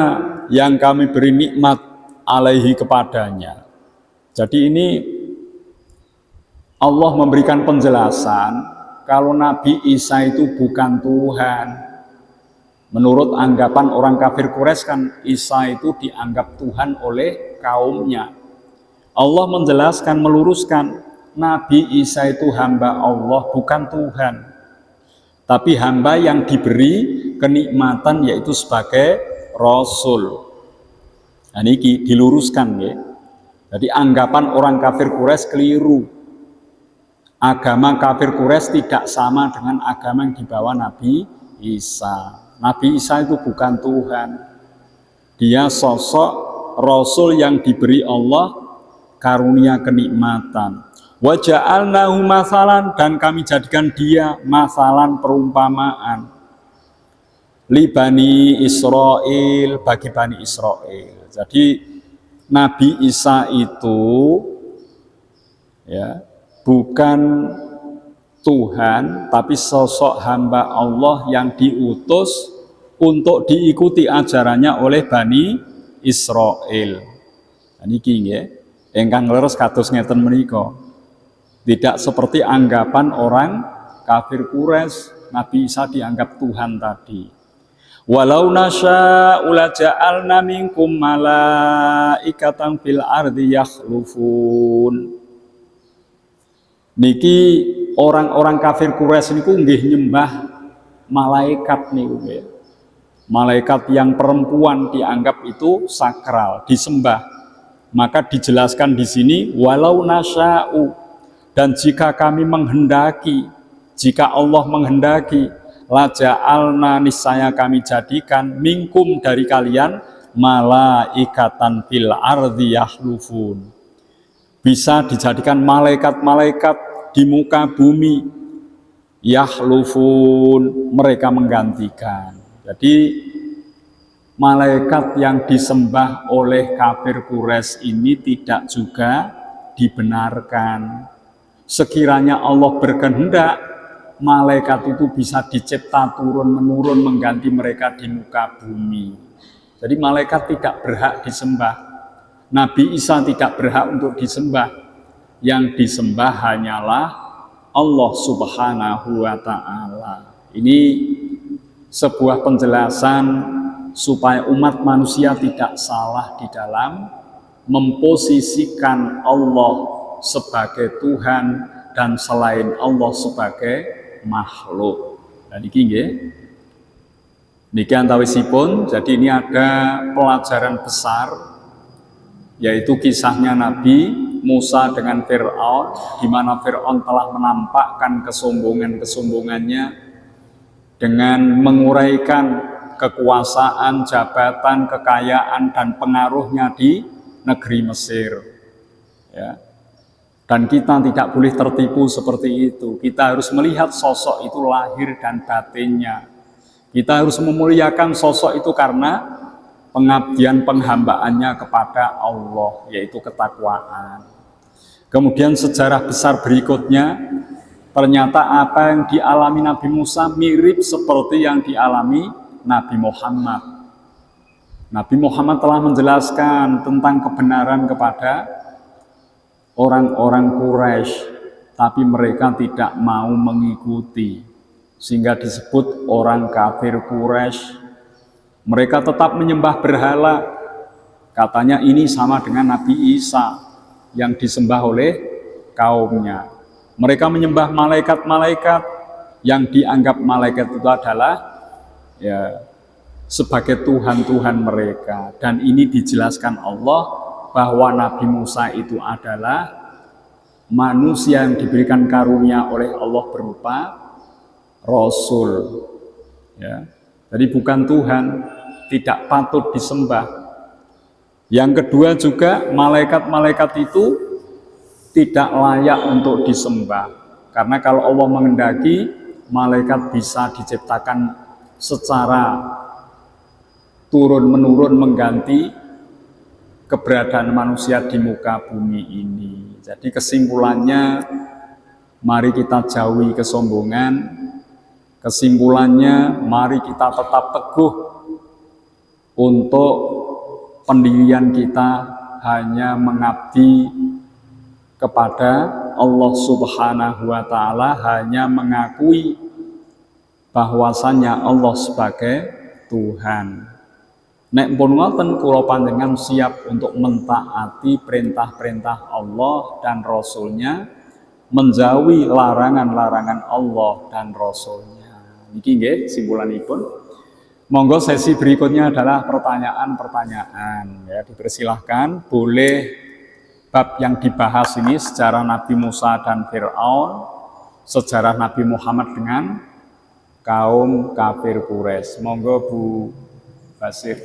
S1: yang kami beri nikmat alaihi kepadanya. Jadi ini Allah memberikan penjelasan kalau Nabi Isa itu bukan Tuhan. Menurut anggapan orang kafir Quraisy kan Isa itu dianggap Tuhan oleh kaumnya. Allah menjelaskan, meluruskan, Nabi Isa itu hamba Allah, bukan Tuhan. Tapi hamba yang diberi kenikmatan yaitu sebagai Rasul. Nah, ini diluruskan, ya. Jadi anggapan orang kafir Quraisy keliru. Agama kafir Quraisy tidak sama dengan agama yang dibawa Nabi Isa. Nabi Isa itu bukan Tuhan. Dia sosok Rasul yang diberi Allah karunia kenikmatan. Wa ja'alnahu masalan, dan kami jadikan dia masalan, perumpamaan, li Bani Israil, bagi Bani Israil. Jadi Nabi Isa itu, ya, bukan Tuhan, tapi sosok hamba Allah yang diutus untuk diikuti ajarannya oleh Bani Israil. Niki nggih, ingkang leres kados ngeten menika. Tidak seperti anggapan orang kafir Quraisy, Nabi Isa dianggap Tuhan tadi. Walau nasya'u laja'alna minkum malaikatan fil ardi yakhlufun. Niki orang-orang kafir Quraisy niku nggih nyembah malaikat niku, ya. Malaikat yang perempuan dianggap itu sakral, disembah. Maka dijelaskan di sini walau nasya'u, dan jika kami menghendaki, jika Allah menghendaki, laja'alna, niscaya kami jadikan minkum, dari kalian, malaikatan fil ardi yakhlufun. Bisa dijadikan malaikat-malaikat di muka bumi, yakhlufun, mereka menggantikan. Jadi malaikat yang disembah oleh kafir Quraisy ini tidak juga dibenarkan. Sekiranya Allah berkehendak, malaikat itu bisa dicipta turun-menurun mengganti mereka di muka bumi. Jadi malaikat tidak berhak disembah. Nabi Isa tidak berhak untuk disembah. Yang disembah hanyalah Allah Subhanahu wa ta'ala. Ini sebuah penjelasan supaya umat manusia tidak salah di dalam memposisikan Allah sebagai Tuhan dan selain Allah sebagai makhluk. Dan iki nggih, niki antawisipun. Jadi ini ada pelajaran besar, yaitu kisahnya Nabi Musa dengan Fir'aun, di mana Fir'aun telah menampakkan kesombongannya dengan menguraikan kekuasaan, jabatan, kekayaan, dan pengaruhnya di negeri Mesir. Ya. Dan kita tidak boleh tertipu seperti itu. Kita harus melihat sosok itu lahir dan batinnya. Kita harus memuliakan sosok itu karena pengabdian penghambaannya kepada Allah, yaitu ketakwaan. Kemudian sejarah besar berikutnya, ternyata apa yang dialami Nabi Musa mirip seperti yang dialami Nabi Muhammad. Nabi Muhammad telah menjelaskan tentang kebenaran kepada orang-orang Quraisy, tapi mereka tidak mau mengikuti, sehingga disebut orang kafir Quraisy. Mereka tetap menyembah berhala. Katanya ini sama dengan Nabi Isa yang disembah oleh kaumnya. Mereka menyembah malaikat-malaikat yang dianggap malaikat itu adalah ya sebagai Tuhan-Tuhan mereka. Dan ini dijelaskan Allah bahwa Nabi Musa itu adalah manusia yang diberikan karunia oleh Allah berupa Rasul. Ya. Jadi bukan Tuhan, tidak patut disembah. Yang kedua juga, malaikat-malaikat itu tidak layak untuk disembah. Karena kalau Allah menghendaki, malaikat bisa diciptakan secara turun-menurun mengganti keberadaan manusia di muka bumi ini. Jadi kesimpulannya, mari kita jauhi kesombongan. Kesimpulannya, mari kita tetap teguh untuk pendirian kita hanya mengabdi kepada Allah Subhanahu wa Ta'ala, hanya mengakui bahwasannya Allah sebagai Tuhan. Nek pun ngoten kula panjenengan siap untuk mentaati perintah-perintah Allah dan Rasul-Nya, menjauhi larangan-larangan Allah dan Rasul-Nya. Niki nggih simpulanipun. Monggo sesi berikutnya adalah pertanyaan-pertanyaan. Ya, dipersilahkan. Boleh bab yang dibahas ini sejarah Nabi Musa dan Fir'aun, sejarah Nabi Muhammad dengan kaum kafir Quraisy. Monggo Bu Basir.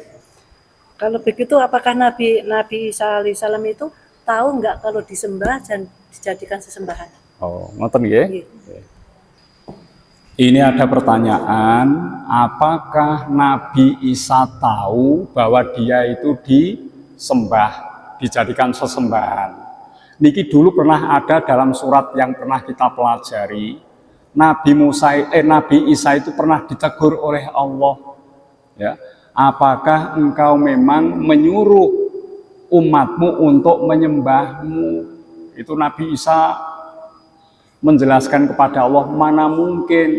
S2: Kalau begitu, apakah Nabi Isa alaihissalam itu tahu nggak kalau disembah dan dijadikan sesembahan?
S1: Oh, ngoten nggih. Ini ada pertanyaan, apakah Nabi Isa tahu bahwa dia itu disembah, dijadikan sesembahan? Niki dulu pernah ada dalam surat yang pernah kita pelajari. Nabi Isa itu pernah ditegur oleh Allah. Ya, apakah engkau memang menyuruh umatmu untuk menyembahmu? Itu Nabi Isa menjelaskan kepada Allah, mana mungkin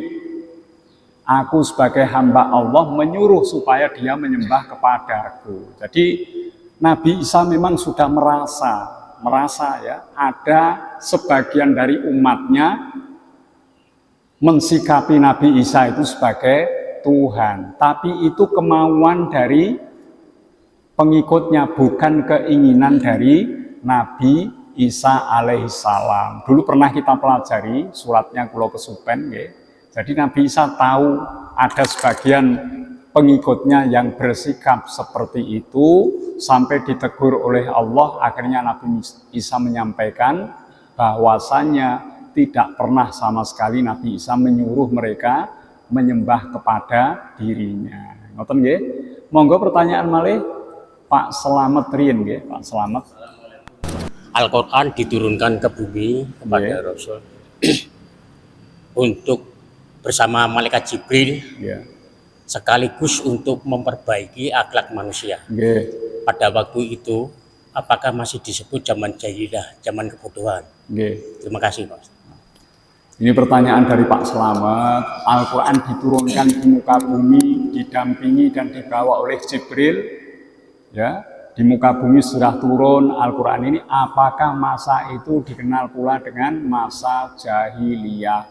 S1: aku sebagai hamba Allah menyuruh supaya dia menyembah kepadaku. Jadi Nabi Isa memang sudah merasa ya, ada sebagian dari umatnya mensikapi Nabi Isa itu sebagai Tuhan. Tapi itu kemauan dari pengikutnya, bukan keinginan dari Nabi Isa alaihissalam. Dulu pernah kita pelajari suratnya kula kesupen nggih. Jadi Nabi Isa tahu ada sebagian pengikutnya yang bersikap seperti itu sampai ditegur oleh Allah. Akhirnya Nabi Isa menyampaikan bahwasannya tidak pernah sama sekali Nabi Isa menyuruh mereka menyembah kepada dirinya. Ngoten nggih. Monggo pertanyaan malih Pak Slamet riyen nggih, Pak Slamet.
S3: Al-Quran diturunkan ke bumi kepada Rasul untuk bersama malaikat Jibril sekaligus untuk memperbaiki akhlak manusia. Pada waktu itu, apakah masih disebut zaman jahiliyah, zaman kebodohan? Terima kasih, Pak.
S1: Ini pertanyaan dari Pak Slamet. Al-Quran diturunkan di muka bumi, didampingi dan dibawa oleh Jibril. Ya, di muka bumi sudah turun Al-Quran ini. Apakah masa itu dikenal pula dengan masa jahiliyah?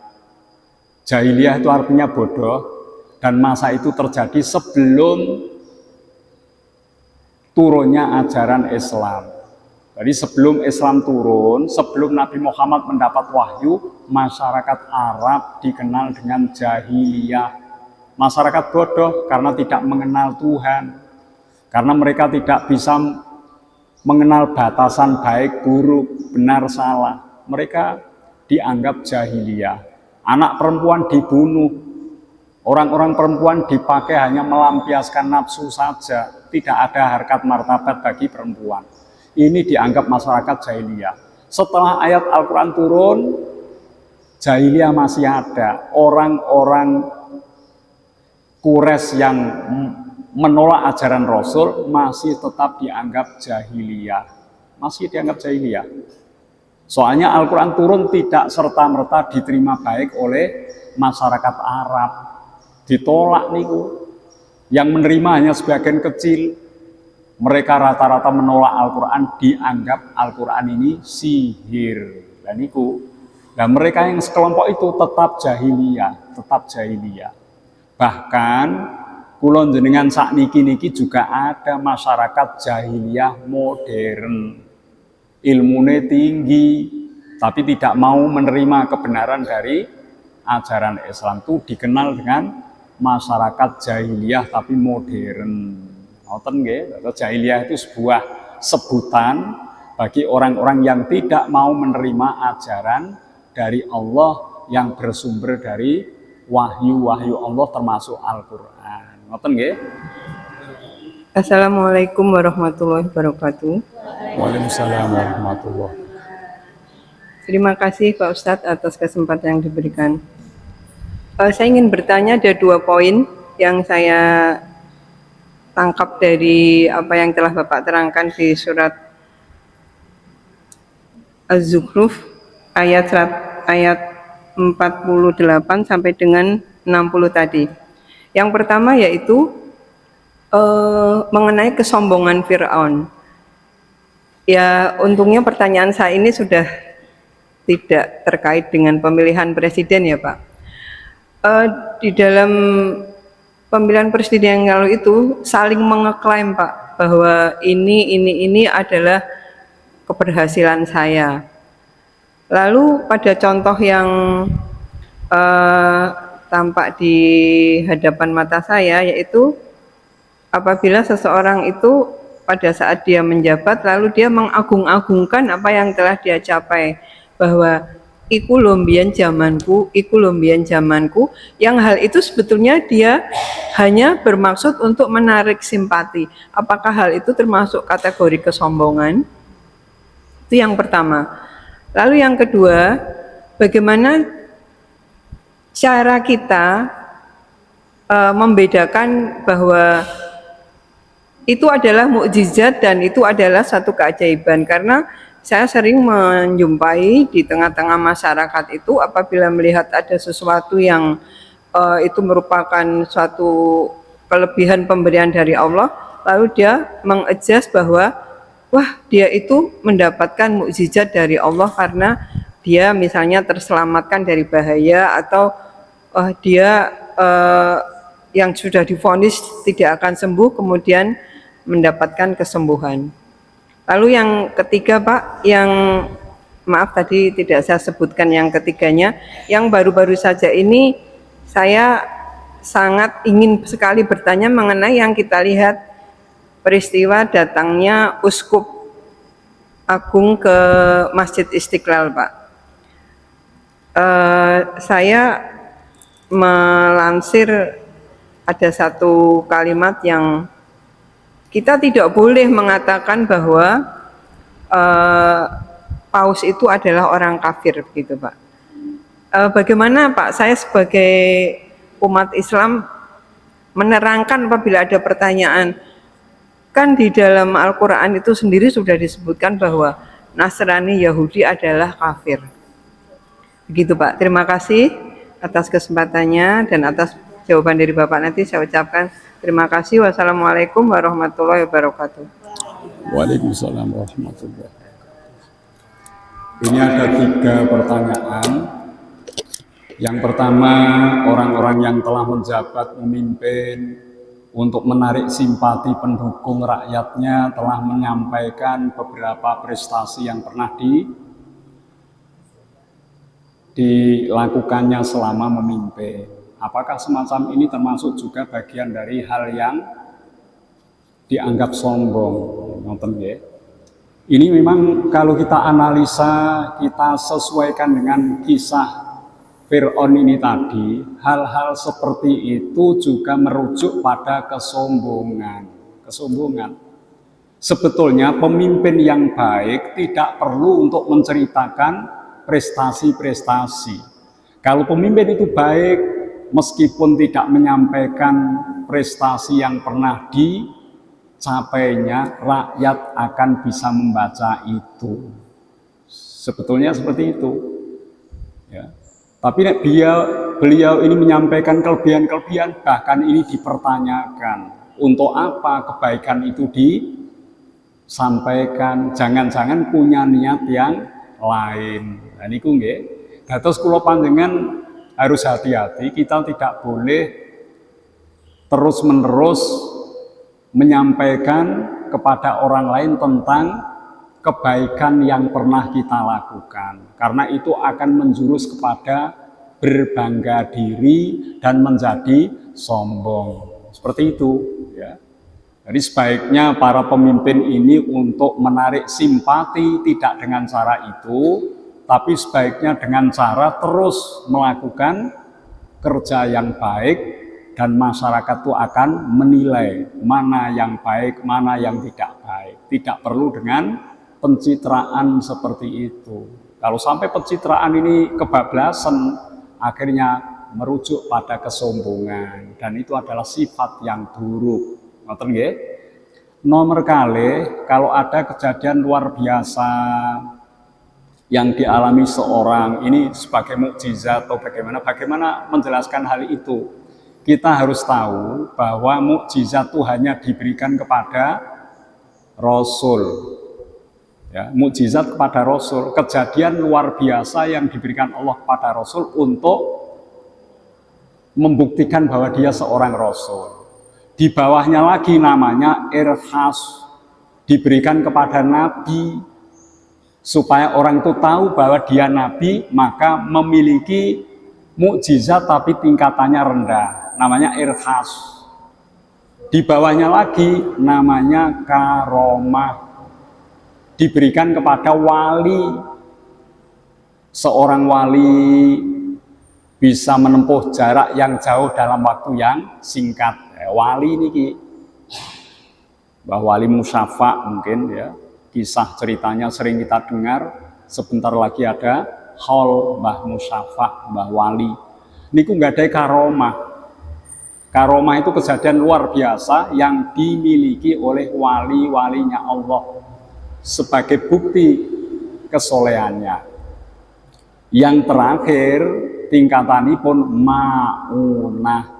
S1: Jahiliyah itu artinya bodoh, dan masa itu terjadi sebelum turunnya ajaran Islam. Jadi sebelum Islam turun, sebelum Nabi Muhammad mendapat wahyu, masyarakat Arab dikenal dengan jahiliyah. Masyarakat bodoh karena tidak mengenal Tuhan. Karena mereka tidak bisa mengenal batasan baik, buruk, benar, salah. mereka dianggap jahiliyah. Anak perempuan dibunuh, orang-orang perempuan dipakai hanya melampiaskan nafsu saja, tidak ada harkat martabat bagi perempuan. Ini dianggap masyarakat jahiliyah. Setelah ayat Al-Quran turun, jahiliyah masih ada. Orang-orang Quraisy yang menolak ajaran Rasul masih tetap dianggap jahiliyah. Masih dianggap jahiliyah. Soalnya Al-Quran turun tidak serta-merta diterima baik oleh masyarakat Arab. Ditolak niku. Yang menerima hanya sebagian kecil. Mereka rata-rata menolak Al-Quran, dianggap Al-Quran ini sihir. Dan niku. Dan mereka yang sekelompok itu tetap jahiliyah, tetap jahiliyah. Bahkan kulon jenengan sakniki-niki juga ada masyarakat jahiliyah modern. Ilmunya tinggi, tapi tidak mau menerima kebenaran dari ajaran Islam. Itu dikenal dengan masyarakat jahiliyah tapi modern. Ngoten nggih, jahiliyah itu sebuah sebutan bagi orang-orang yang tidak mau menerima ajaran dari Allah yang bersumber dari wahyu-wahyu Allah termasuk Al-Qur'an. Ngoten nggih?
S4: Assalamualaikum warahmatullahi wabarakatuh.
S1: Waalaikumsalam warahmatullahi.
S4: Terima kasih Pak Ustadz atas kesempatan yang diberikan. Saya ingin bertanya, ada 2 poin yang saya tangkap dari apa yang telah Bapak terangkan di surat Az-Zukhruf ayat 48 sampai dengan 60 tadi. Yang pertama yaitu mengenai kesombongan Fir'aun. Ya, untungnya pertanyaan saya ini sudah tidak terkait dengan pemilihan presiden ya Pak. Di dalam pemilihan presiden yang lalu itu saling mengeklaim Pak bahwa ini adalah keberhasilan saya. Lalu pada contoh yang tampak di hadapan mata saya, yaitu apabila seseorang itu pada saat dia menjabat lalu dia mengagung-agungkan apa yang telah dia capai, bahwa iku lombian zamanku, yang hal itu sebetulnya dia hanya bermaksud untuk menarik simpati. Apakah hal itu termasuk kategori kesombongan? Itu yang pertama. Lalu yang kedua, bagaimana cara kita membedakan bahwa itu adalah mukjizat dan itu adalah satu keajaiban? Karena saya sering menjumpai di tengah-tengah masyarakat itu apabila melihat ada sesuatu yang itu merupakan suatu kelebihan pemberian dari Allah, lalu dia mengadjust bahwa wah, dia itu mendapatkan mukjizat dari Allah karena dia misalnya terselamatkan dari bahaya, atau dia yang sudah divonis tidak akan sembuh kemudian mendapatkan kesembuhan. Lalu yang ketiga Pak, yang maaf tadi tidak saya sebutkan yang ketiganya, yang baru-baru saja ini saya sangat ingin sekali bertanya mengenai yang kita lihat, peristiwa datangnya Uskup Agung ke Masjid Istiqlal Pak. Saya melansir ada satu kalimat yang kita tidak boleh mengatakan bahwa paus itu adalah orang kafir, begitu Pak. Bagaimana Pak, saya sebagai umat Islam menerangkan apabila ada pertanyaan, kan di dalam Al-Quran itu sendiri sudah disebutkan bahwa Nasrani Yahudi adalah kafir. Begitu Pak, terima kasih atas kesempatannya dan atas jawaban dari Bapak. Nanti saya ucapkan terima kasih. Wassalamualaikum warahmatullahi wabarakatuh.
S1: Waalaikumsalam warahmatullahi wabarakatuh. Ini ada 3 pertanyaan. Yang pertama, orang-orang yang telah menjabat memimpin untuk menarik simpati pendukung rakyatnya telah menyampaikan beberapa prestasi yang pernah dilakukannya selama memimpin. Apakah semacam ini termasuk juga bagian dari hal yang dianggap sombong? Nonton ya. Ini memang kalau kita analisa, kita sesuaikan dengan kisah Fir'aun ini tadi, hal-hal seperti itu juga merujuk pada kesombongan. Sebetulnya pemimpin yang baik tidak perlu untuk menceritakan prestasi-prestasi. Kalau pemimpin itu baik, meskipun tidak menyampaikan prestasi yang pernah dicapainya, rakyat akan bisa membaca itu. Sebetulnya seperti itu. Ya. Tapi beliau ini menyampaikan kelebihan-kelebihan, bahkan ini dipertanyakan. Untuk apa kebaikan itu disampaikan? Jangan-jangan punya niat yang lain. Nah niku nggih. Dados kula panjenengan harus hati-hati, kita tidak boleh terus-menerus menyampaikan kepada orang lain tentang kebaikan yang pernah kita lakukan, karena itu akan menjurus kepada berbangga diri dan menjadi sombong. Seperti itu ya. Jadi sebaiknya para pemimpin ini untuk menarik simpati tidak dengan cara itu, tapi sebaiknya dengan cara terus melakukan kerja yang baik, dan masyarakat itu akan menilai mana yang baik, mana yang tidak baik. Tidak perlu dengan pencitraan seperti itu. Kalau sampai pencitraan ini kebablasan, akhirnya merujuk pada kesombongan, dan itu adalah sifat yang buruk. Ngoten nggih? Nomor kali kalau ada kejadian luar biasa yang dialami seorang, ini sebagai mukjizat atau bagaimana menjelaskan hal itu. Kita harus tahu bahwa mukjizat itu hanya diberikan kepada Rasul. Ya, mukjizat kepada Rasul, kejadian luar biasa yang diberikan Allah kepada Rasul untuk membuktikan bahwa dia seorang Rasul. Di bawahnya lagi namanya irhas, diberikan kepada Nabi supaya orang itu tahu bahwa dia Nabi, maka memiliki mukjizat tapi tingkatannya rendah, namanya irhas. Di bawahnya lagi namanya karomah, diberikan kepada wali. Seorang wali bisa menempuh jarak yang jauh dalam waktu yang singkat. Wali ini Mbah Wali Musyafa mungkin ya, kisah ceritanya sering kita dengar. Sebentar lagi ada haul Mbah Musyafa, Mbah Wali. Niku nggak ada karomah. Karomah itu kejadian luar biasa yang dimiliki oleh wali-walinya Allah sebagai bukti kesolehannya. Yang terakhir tingkatannya pun ma'unah.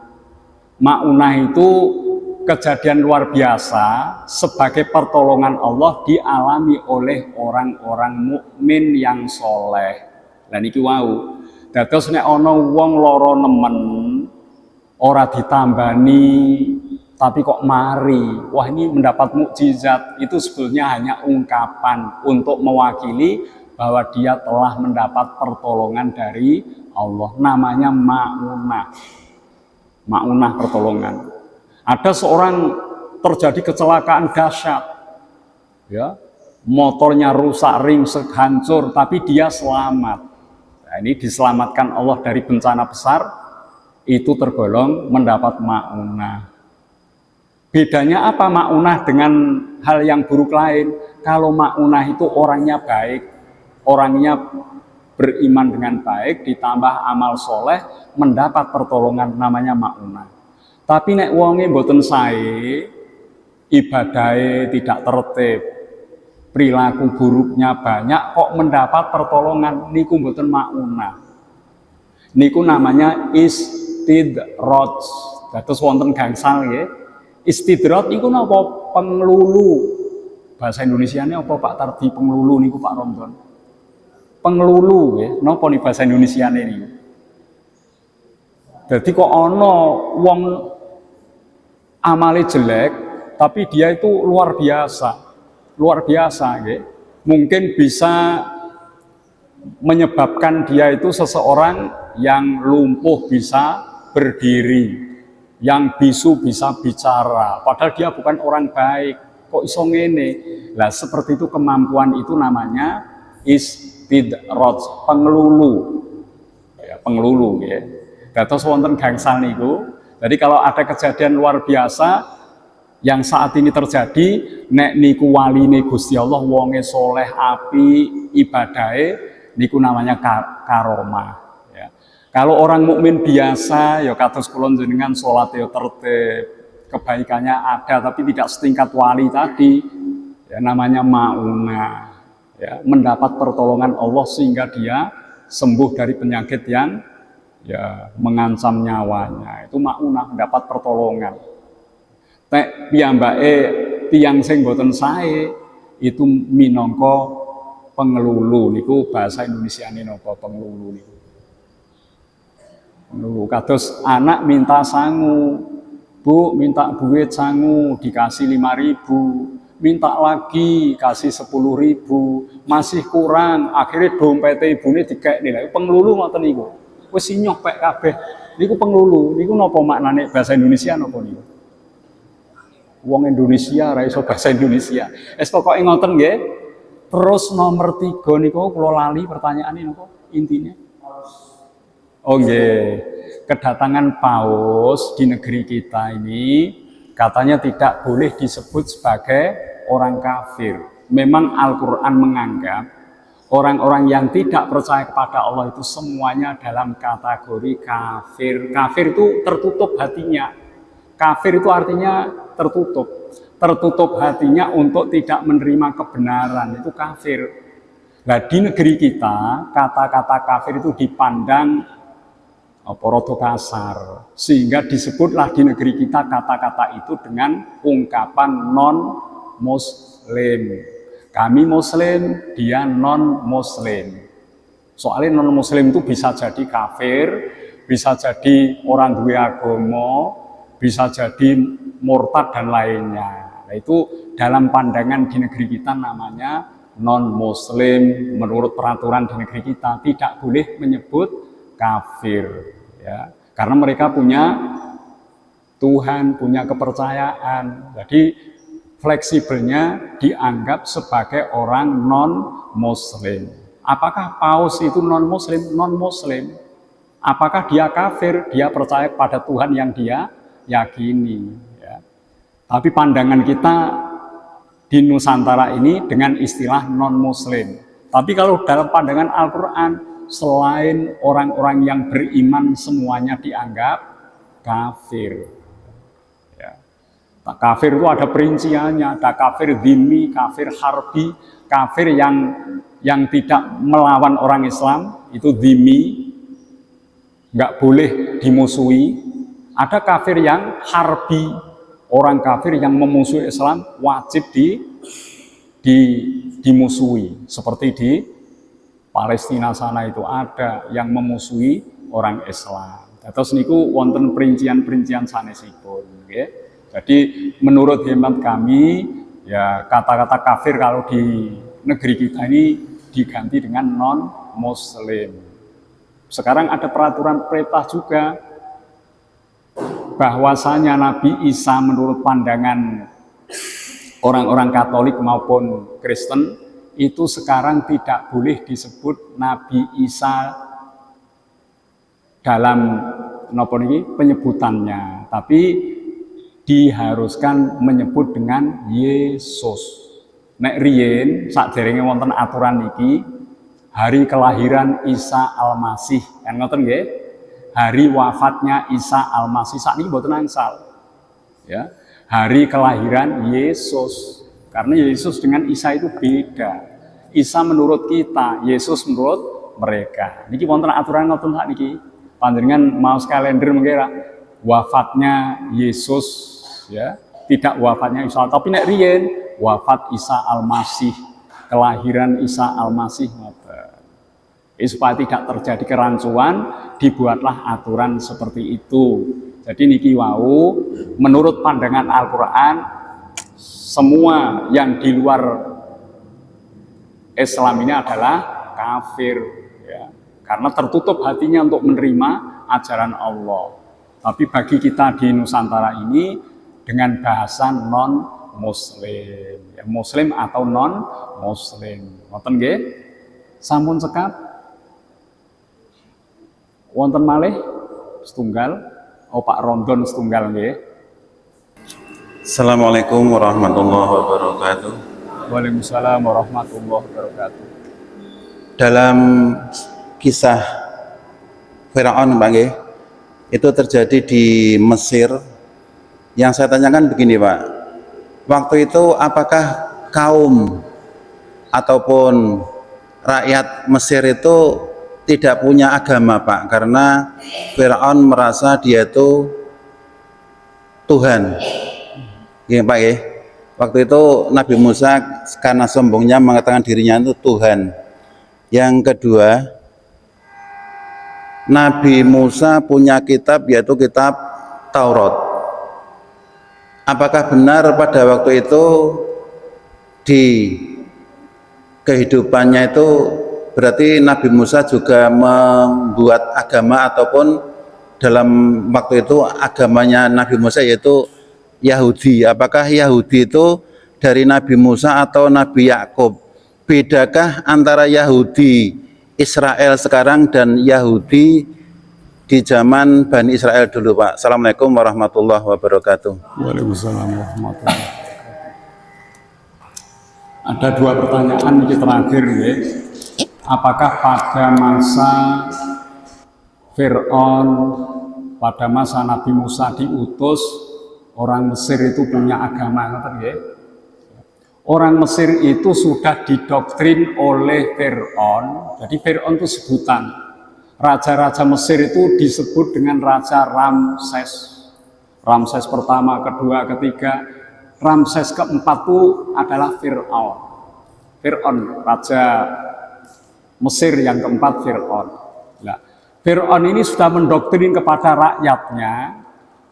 S1: Ma'unah itu kejadian luar biasa sebagai pertolongan Allah dialami oleh orang-orang mukmin yang soleh. Lah niki wau. Dados nek ana wong lara nemen ora ditambani tapi kok mari, wah ini mendapat mukjizat, itu sebetulnya hanya ungkapan untuk mewakili bahwa dia telah mendapat pertolongan dari Allah. Namanya ma'unah. Ma'unah pertolongan. Ada seorang terjadi kecelakaan dahsyat, ya, motornya rusak, ringsek, hancur, tapi dia selamat. Nah, ini diselamatkan Allah dari bencana besar, itu tergolong mendapat ma'unah. Bedanya apa ma'unah dengan hal yang buruk lain? Kalau ma'unah itu orangnya baik, orangnya beriman dengan baik, ditambah amal soleh, mendapat pertolongan, namanya ma'unah. Tapi nek wonge mboten sae, ibadahe tidak tertib, perilaku buruknya banyak, kok mendapat pertolongan, niku mboten ma'unah. Niku namanya istidraj. Dados wonten gangsal nggih. Istidraj niku napa? Penglulu. Bahasa Indonesianya apa Pak Tardi penglulu niku Pak Romdon? Penglulu ya, napa nih bahasa Indonesiane niku? Jadi kok ana wong amale jelek tapi dia itu luar biasa nggih. Mungkin bisa menyebabkan dia itu seseorang yang lumpuh bisa berdiri, yang bisu bisa bicara, padahal dia bukan orang baik. kok iso ngene. Lah seperti itu kemampuan itu namanya istidraj, pengelulu. Ya, pengelulu ya. Dados wonten gangsal niku. Jadi kalau ada kejadian luar biasa yang saat ini terjadi, nek niku waline Gusti Allah, wonge soleh, api, ibadahe, niku namanya karomah. Ya. Kalau orang mukmin biasa, ya kados kula jenengan salat ya tertib, kebaikannya ada tapi tidak setingkat wali tadi, ya namanya maunah. Ya, mendapat pertolongan Allah sehingga dia sembuh dari penyakit yang ya mengancam nyawanya. Itu maunah, mendapat pertolongan. Nek piyambake tiyang sing boten sae itu minangka pengelulu niku bahasa Indonesiane napa pengelulu niku. Pengelulu kados anak minta sangu, Bu minta duit sangu dikasih 5.000, minta lagi kasih 10.000, masih kurang akhirnya dompet ibune dikekne. Lha pengelulu ngoten niku. Wis nyopek kabeh. Niku pengelulu, niku napa maknane bahasa Indonesia napa niku? Wong Indonesia ra iso bahasa Indonesia. Wis pokoke ngoten nggih. Terus nomor 3 niku kula lali pertanyaane napa intine? Oh nggih. Kedatangan paus di negeri kita ini katanya tidak boleh disebut sebagai orang kafir. Memang Al-Qur'an menganggap orang-orang yang tidak percaya kepada Allah itu semuanya dalam kategori kafir. Kafir itu tertutup hatinya. Kafir itu artinya tertutup hatinya untuk tidak menerima kebenaran, itu kafir. Nah di negeri kita kata-kata kafir itu dipandang rada kasar, sehingga disebutlah di negeri kita kata-kata itu dengan ungkapan non muslim. Kami muslim, dia non muslim. Soalnya non muslim itu bisa jadi kafir, bisa jadi orang duwe agama, bisa jadi murtad dan lainnya. Nah, itu dalam pandangan di negeri kita namanya non-muslim. Menurut peraturan di negeri kita tidak boleh menyebut kafir, ya, karena mereka punya Tuhan, punya kepercayaan. Jadi fleksibelnya dianggap sebagai orang non-muslim. Apakah paus itu non-muslim? Non-muslim. Apakah dia kafir? Dia percaya pada Tuhan yang dia yakini, ya. Tapi pandangan kita di Nusantara ini dengan istilah non-muslim. Tapi kalau dalam pandangan Al-Quran, selain orang-orang yang beriman semuanya dianggap kafir, ya. Kafir itu ada perinciannya, ada kafir dhimmi, kafir harbi, kafir yang tidak melawan orang Islam, itu dhimmi, nggak boleh dimusuhi. Ada kafir yang harbi, orang kafir yang memusuhi Islam wajib dimusuhi. Seperti di Palestina sana itu ada yang memusuhi orang Islam. Terus niku wonten perincian-perincian sanesipun, nggih. Jadi menurut hemat kami, ya kata-kata kafir kalau di negeri kita ini diganti dengan non-muslim. Sekarang ada peraturan perintah juga bahwasanya Nabi Isa menurut pandangan orang-orang Katolik maupun Kristen itu sekarang tidak boleh disebut Nabi Isa dalam penyebutannya, tapi diharuskan menyebut dengan Yesus. Nek riyen sakderenge wonten aturan niki, hari kelahiran Isa Al-Masih, kan ngoten nggih? Hari wafatnya Isa Al-Masih sakniki mboten angsal. Ya. Hari kelahiran Yesus. Karena Yesus dengan Isa itu beda. Isa menurut kita, Yesus menurut mereka. Niki wonten aturan ngoten sakniki. Panjenengan mau kalender mengira wafatnya Yesus, ya, tidak wafatnya Isa, tapi nek riyen wafat Isa Al-Masih, kelahiran Isa Al-Masih ngoten. Supaya tidak terjadi kerancuan, dibuatlah aturan seperti itu. Jadi niki wau, menurut pandangan Al-Quran, semua yang di luar Islam ini adalah kafir, ya. Karena tertutup hatinya untuk menerima ajaran Allah. Tapi bagi kita di Nusantara ini dengan bahasa non muslim. Ya, muslim atau non muslim. Wonten nggih? Sampun sekap? Wonten malih setunggal? Oh, Pak Rondon setunggal nggih.
S5: Assalamualaikum warahmatullahi wabarakatuh.
S1: Waalaikumsalam warahmatullahi wabarakatuh.
S5: Dalam kisah Firaun, Pak nggih, itu terjadi di Mesir. Yang saya tanyakan begini, Pak. Waktu itu apakah kaum ataupun rakyat Mesir itu tidak punya agama, Pak? Karena Firaun merasa dia itu Tuhan. Gini, Pak ya. Waktu itu Nabi Musa karena sombongnya mengatakan dirinya itu Tuhan. Yang kedua, Nabi Musa punya kitab yaitu kitab Taurat. Apakah benar pada waktu itu di kehidupannya itu berarti Nabi Musa juga membuat agama ataupun dalam waktu itu agamanya Nabi Musa yaitu Yahudi? Apakah Yahudi itu dari Nabi Musa atau Nabi Yakub? Bedakah antara Yahudi Israel sekarang dan Yahudi di zaman Bani Israel dulu, Pak? Assalamualaikum warahmatullahi wabarakatuh.
S1: Waalaikumsalam warahmatullahi wabarakatuh. Ada dua pertanyaan ini terakhir ya. Apakah pada masa Fir'aun, pada masa Nabi Musa diutus, orang Mesir itu punya agama, ngerti ya? Orang Mesir itu sudah didoktrin oleh Fir'aun. Jadi Fir'aun itu sebutan. Raja-raja Mesir itu disebut dengan Raja Ramses. Ramses pertama, kedua, ketiga. Ramses keempat itu adalah Fir'aun. Fir'aun, Raja Mesir yang keempat Fir'aun. Nah, Fir'aun ini sudah mendoktrin kepada rakyatnya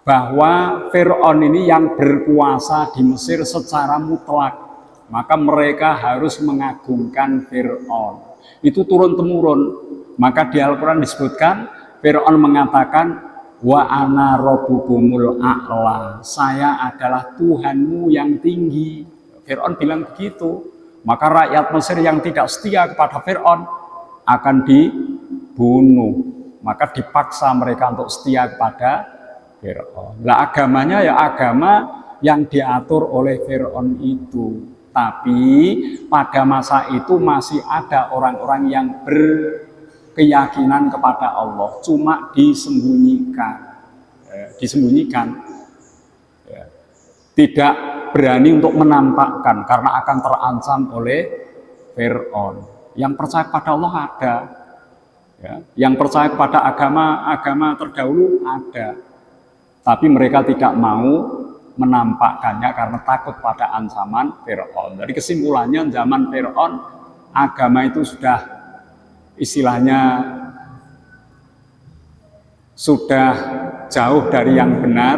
S1: bahwa Fir'aun ini yang berkuasa di Mesir secara mutlak. Maka mereka harus mengagungkan Fir'aun. Itu turun-temurun. Maka di Al-Quran disebutkan, Fir'aun mengatakan, wa ana rabbukumul a'la. Saya adalah Tuhanmu yang tinggi. Fir'aun bilang begitu. Maka rakyat Mesir yang tidak setia kepada Fir'aun akan dibunuh. Maka dipaksa mereka untuk setia kepada Fir'aun. Nah, agamanya ya agama yang diatur oleh Fir'aun itu. Tapi pada masa itu masih ada orang-orang yang berkeyakinan kepada Allah, cuma disembunyikan, tidak berani untuk menampakkan karena akan terancam oleh Fir'aun. Yang percaya kepada Allah ada, ya. Yang percaya kepada agama terdahulu ada, tapi mereka tidak mau menampakkannya karena takut pada ancaman Fir'aun. Jadi kesimpulannya zaman Fir'aun agama itu sudah istilahnya sudah jauh dari yang benar,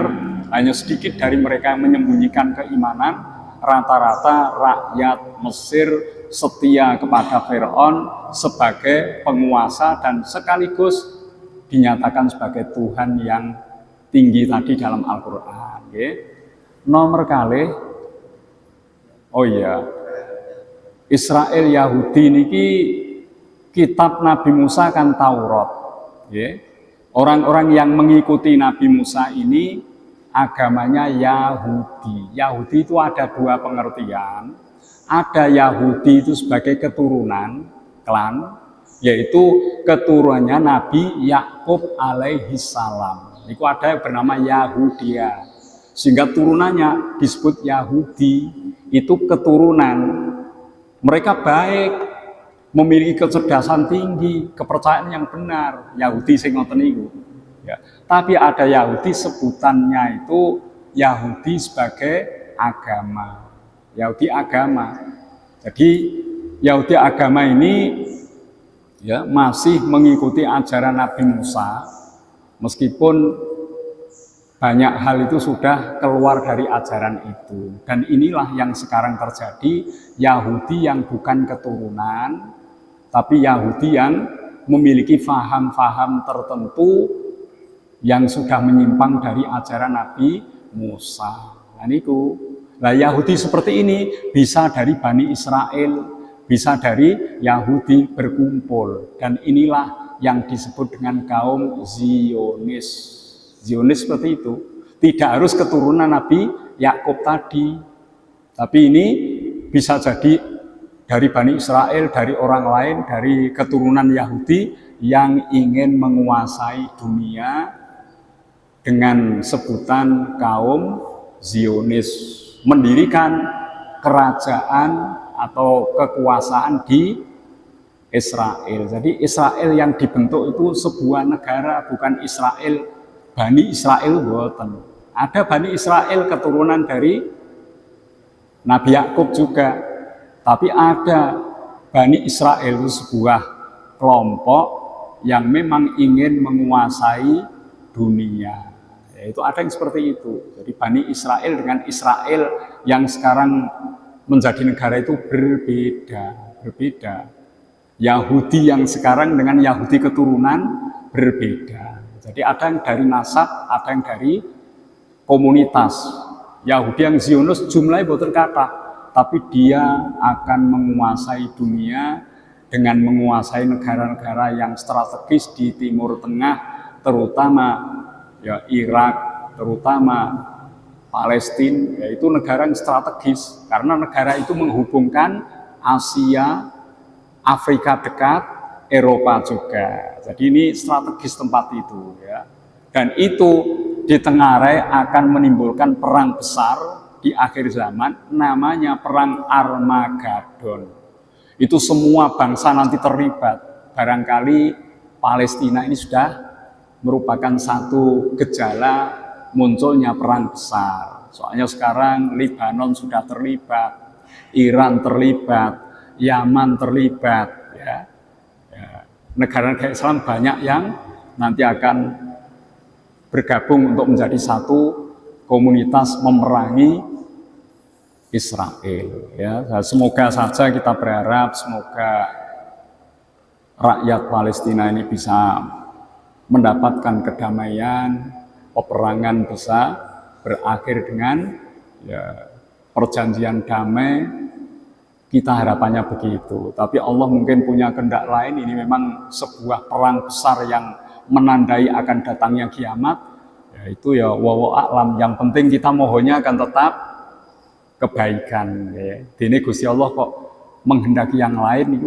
S1: hanya sedikit dari mereka yang menyembunyikan keimanan. Rata-rata rakyat Mesir setia kepada Fir'aun sebagai penguasa dan sekaligus dinyatakan sebagai Tuhan yang tinggi tadi dalam Al-Quran. Okay? Nomor kali, oh iya, Israel Yahudi niki kitab Nabi Musa kan Taurat. Ya. Orang-orang yang mengikuti Nabi Musa ini agamanya Yahudi. Yahudi itu ada dua pengertian. Ada Yahudi itu sebagai keturunan, klan, yaitu keturunannya Nabi Yakub alaihi salam. Itu ada yang bernama Yahudia. Sehingga turunannya disebut Yahudi, itu keturunan. Mereka baik, memiliki kecerdasan tinggi, kepercayaan yang benar. Yahudi sing ngoten niku. Ya. Tapi ada Yahudi sebutannya itu Yahudi sebagai agama. Yahudi agama. Jadi Yahudi agama ini ya masih mengikuti ajaran Nabi Musa, meskipun banyak hal itu sudah keluar dari ajaran itu. Dan inilah yang sekarang terjadi, Yahudi yang bukan keturunan, tapi Yahudi yang memiliki faham-faham tertentu yang sudah menyimpang dari ajaran Nabi Musa. Nah, niku. Nah, Yahudi seperti ini bisa dari Bani Israel, bisa dari Yahudi berkumpul. Dan inilah yang disebut dengan kaum Zionis. Zionis seperti itu. Tidak harus keturunan Nabi Yakub tadi. Tapi ini bisa jadi dari Bani Israel, dari orang lain, dari keturunan Yahudi yang ingin menguasai dunia dengan sebutan kaum Zionis, mendirikan kerajaan atau kekuasaan di Israel. Jadi Israel yang dibentuk itu sebuah negara, bukan Israel, Bani Israel buatan. Ada Bani Israel keturunan dari Nabi Yakub juga, tapi ada Bani Israel itu sebuah kelompok yang memang ingin menguasai dunia. Yaitu ada yang seperti itu. Jadi Bani Israel dengan Israel yang sekarang menjadi negara itu berbeda. Yahudi yang sekarang dengan Yahudi keturunan berbeda. Jadi ada yang dari nasab, ada yang dari komunitas. Yahudi yang Zionis jumlahnya boten kata, tapi dia akan menguasai dunia dengan menguasai negara-negara yang strategis di Timur Tengah, terutama ya Irak, terutama Palestina, yaitu negara yang strategis karena negara itu menghubungkan Asia, Afrika dekat, Eropa juga. Jadi ini strategis tempat itu ya. Dan itu ditengarai akan menimbulkan perang besar di akhir zaman, namanya perang Armageddon. Itu semua bangsa nanti terlibat. Barangkali Palestina ini sudah merupakan satu gejala munculnya perang besar. Soalnya sekarang Lebanon sudah terlibat, Iran terlibat, Yaman terlibat, ya. Negara-negara Islam banyak yang nanti akan bergabung untuk menjadi satu komunitas memerangi Israel. Ya, semoga saja kita berharap semoga rakyat Palestina ini bisa mendapatkan kedamaian, peperangan bisa berakhir dengan ya, perjanjian damai. Kita harapannya begitu. Tapi Allah mungkin punya kehendak lain. Ini memang sebuah perang besar yang menandai akan datangnya kiamat. Yaitu ya wallahu a'lam. Yang penting kita mohonnya akan tetap kebaikan. Ya. Dene Gusti Allah kok menghendaki yang lain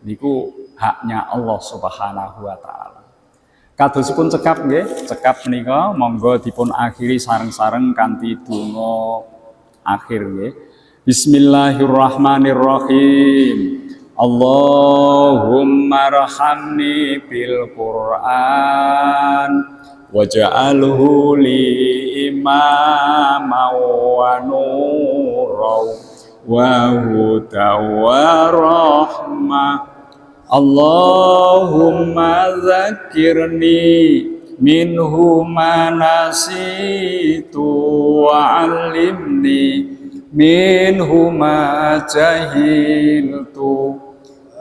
S1: niku haknya Allah Subhanahu wa taala. Kadosipun cekap nggih, cekap menika monggo dipun akhiri sareng-sareng kanthi donga akhir nggih. Bismillahirrahmanirrahim. Allahumma rahamni bil Qur'an waj'alhu li imama wa nura wa huda wa rahmah. Allahumma dzakirni minhu ma nasitu wa 'allimni minhu ma jahiltu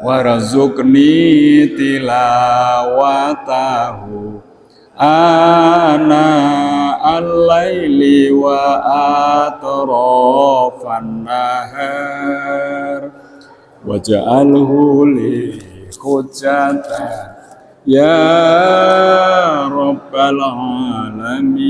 S1: warzuqni tilawatahu ana al-laili wa atrafan nahar waj'alhu li hujjatan ya rabbal alamin.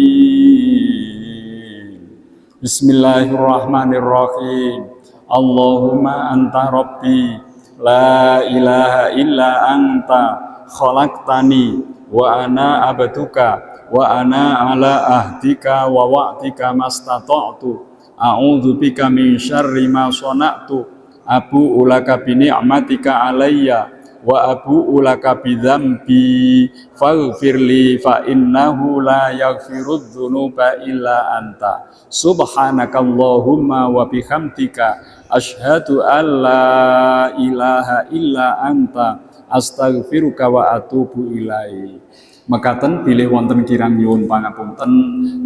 S1: Bismillahirrahmanirrahim. Allahumma anta rabbi la ilaha illa anta khalaqtani wa ana abduka wa ana ala ahdika wa wa'dika mastata'tu a'udzu bika min syarri ma shana'tu abu'u laka bi ni'matika alayya wa abu'u laka bi dzambi faghfirli fa innahu la yaghfirudz dzunuba illa anta subhanakallahumma wa bihamdika asyhadu an la ilaha illa anta astaghfiruka wa atubu ilaik. Mekaten bilih wonten kirang nyuwun pangapunten.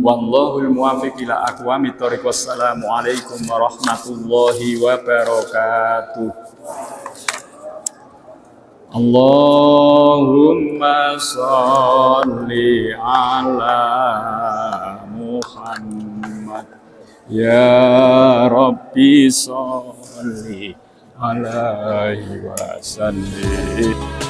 S1: Wallahul muwaffiq ila aqwamit thoriq. Wassalamu alaikum warahmatullahi wabarakatuh. Allahumma sholli ala Muhammad Ya Rabbi sholli alaihi wasallim.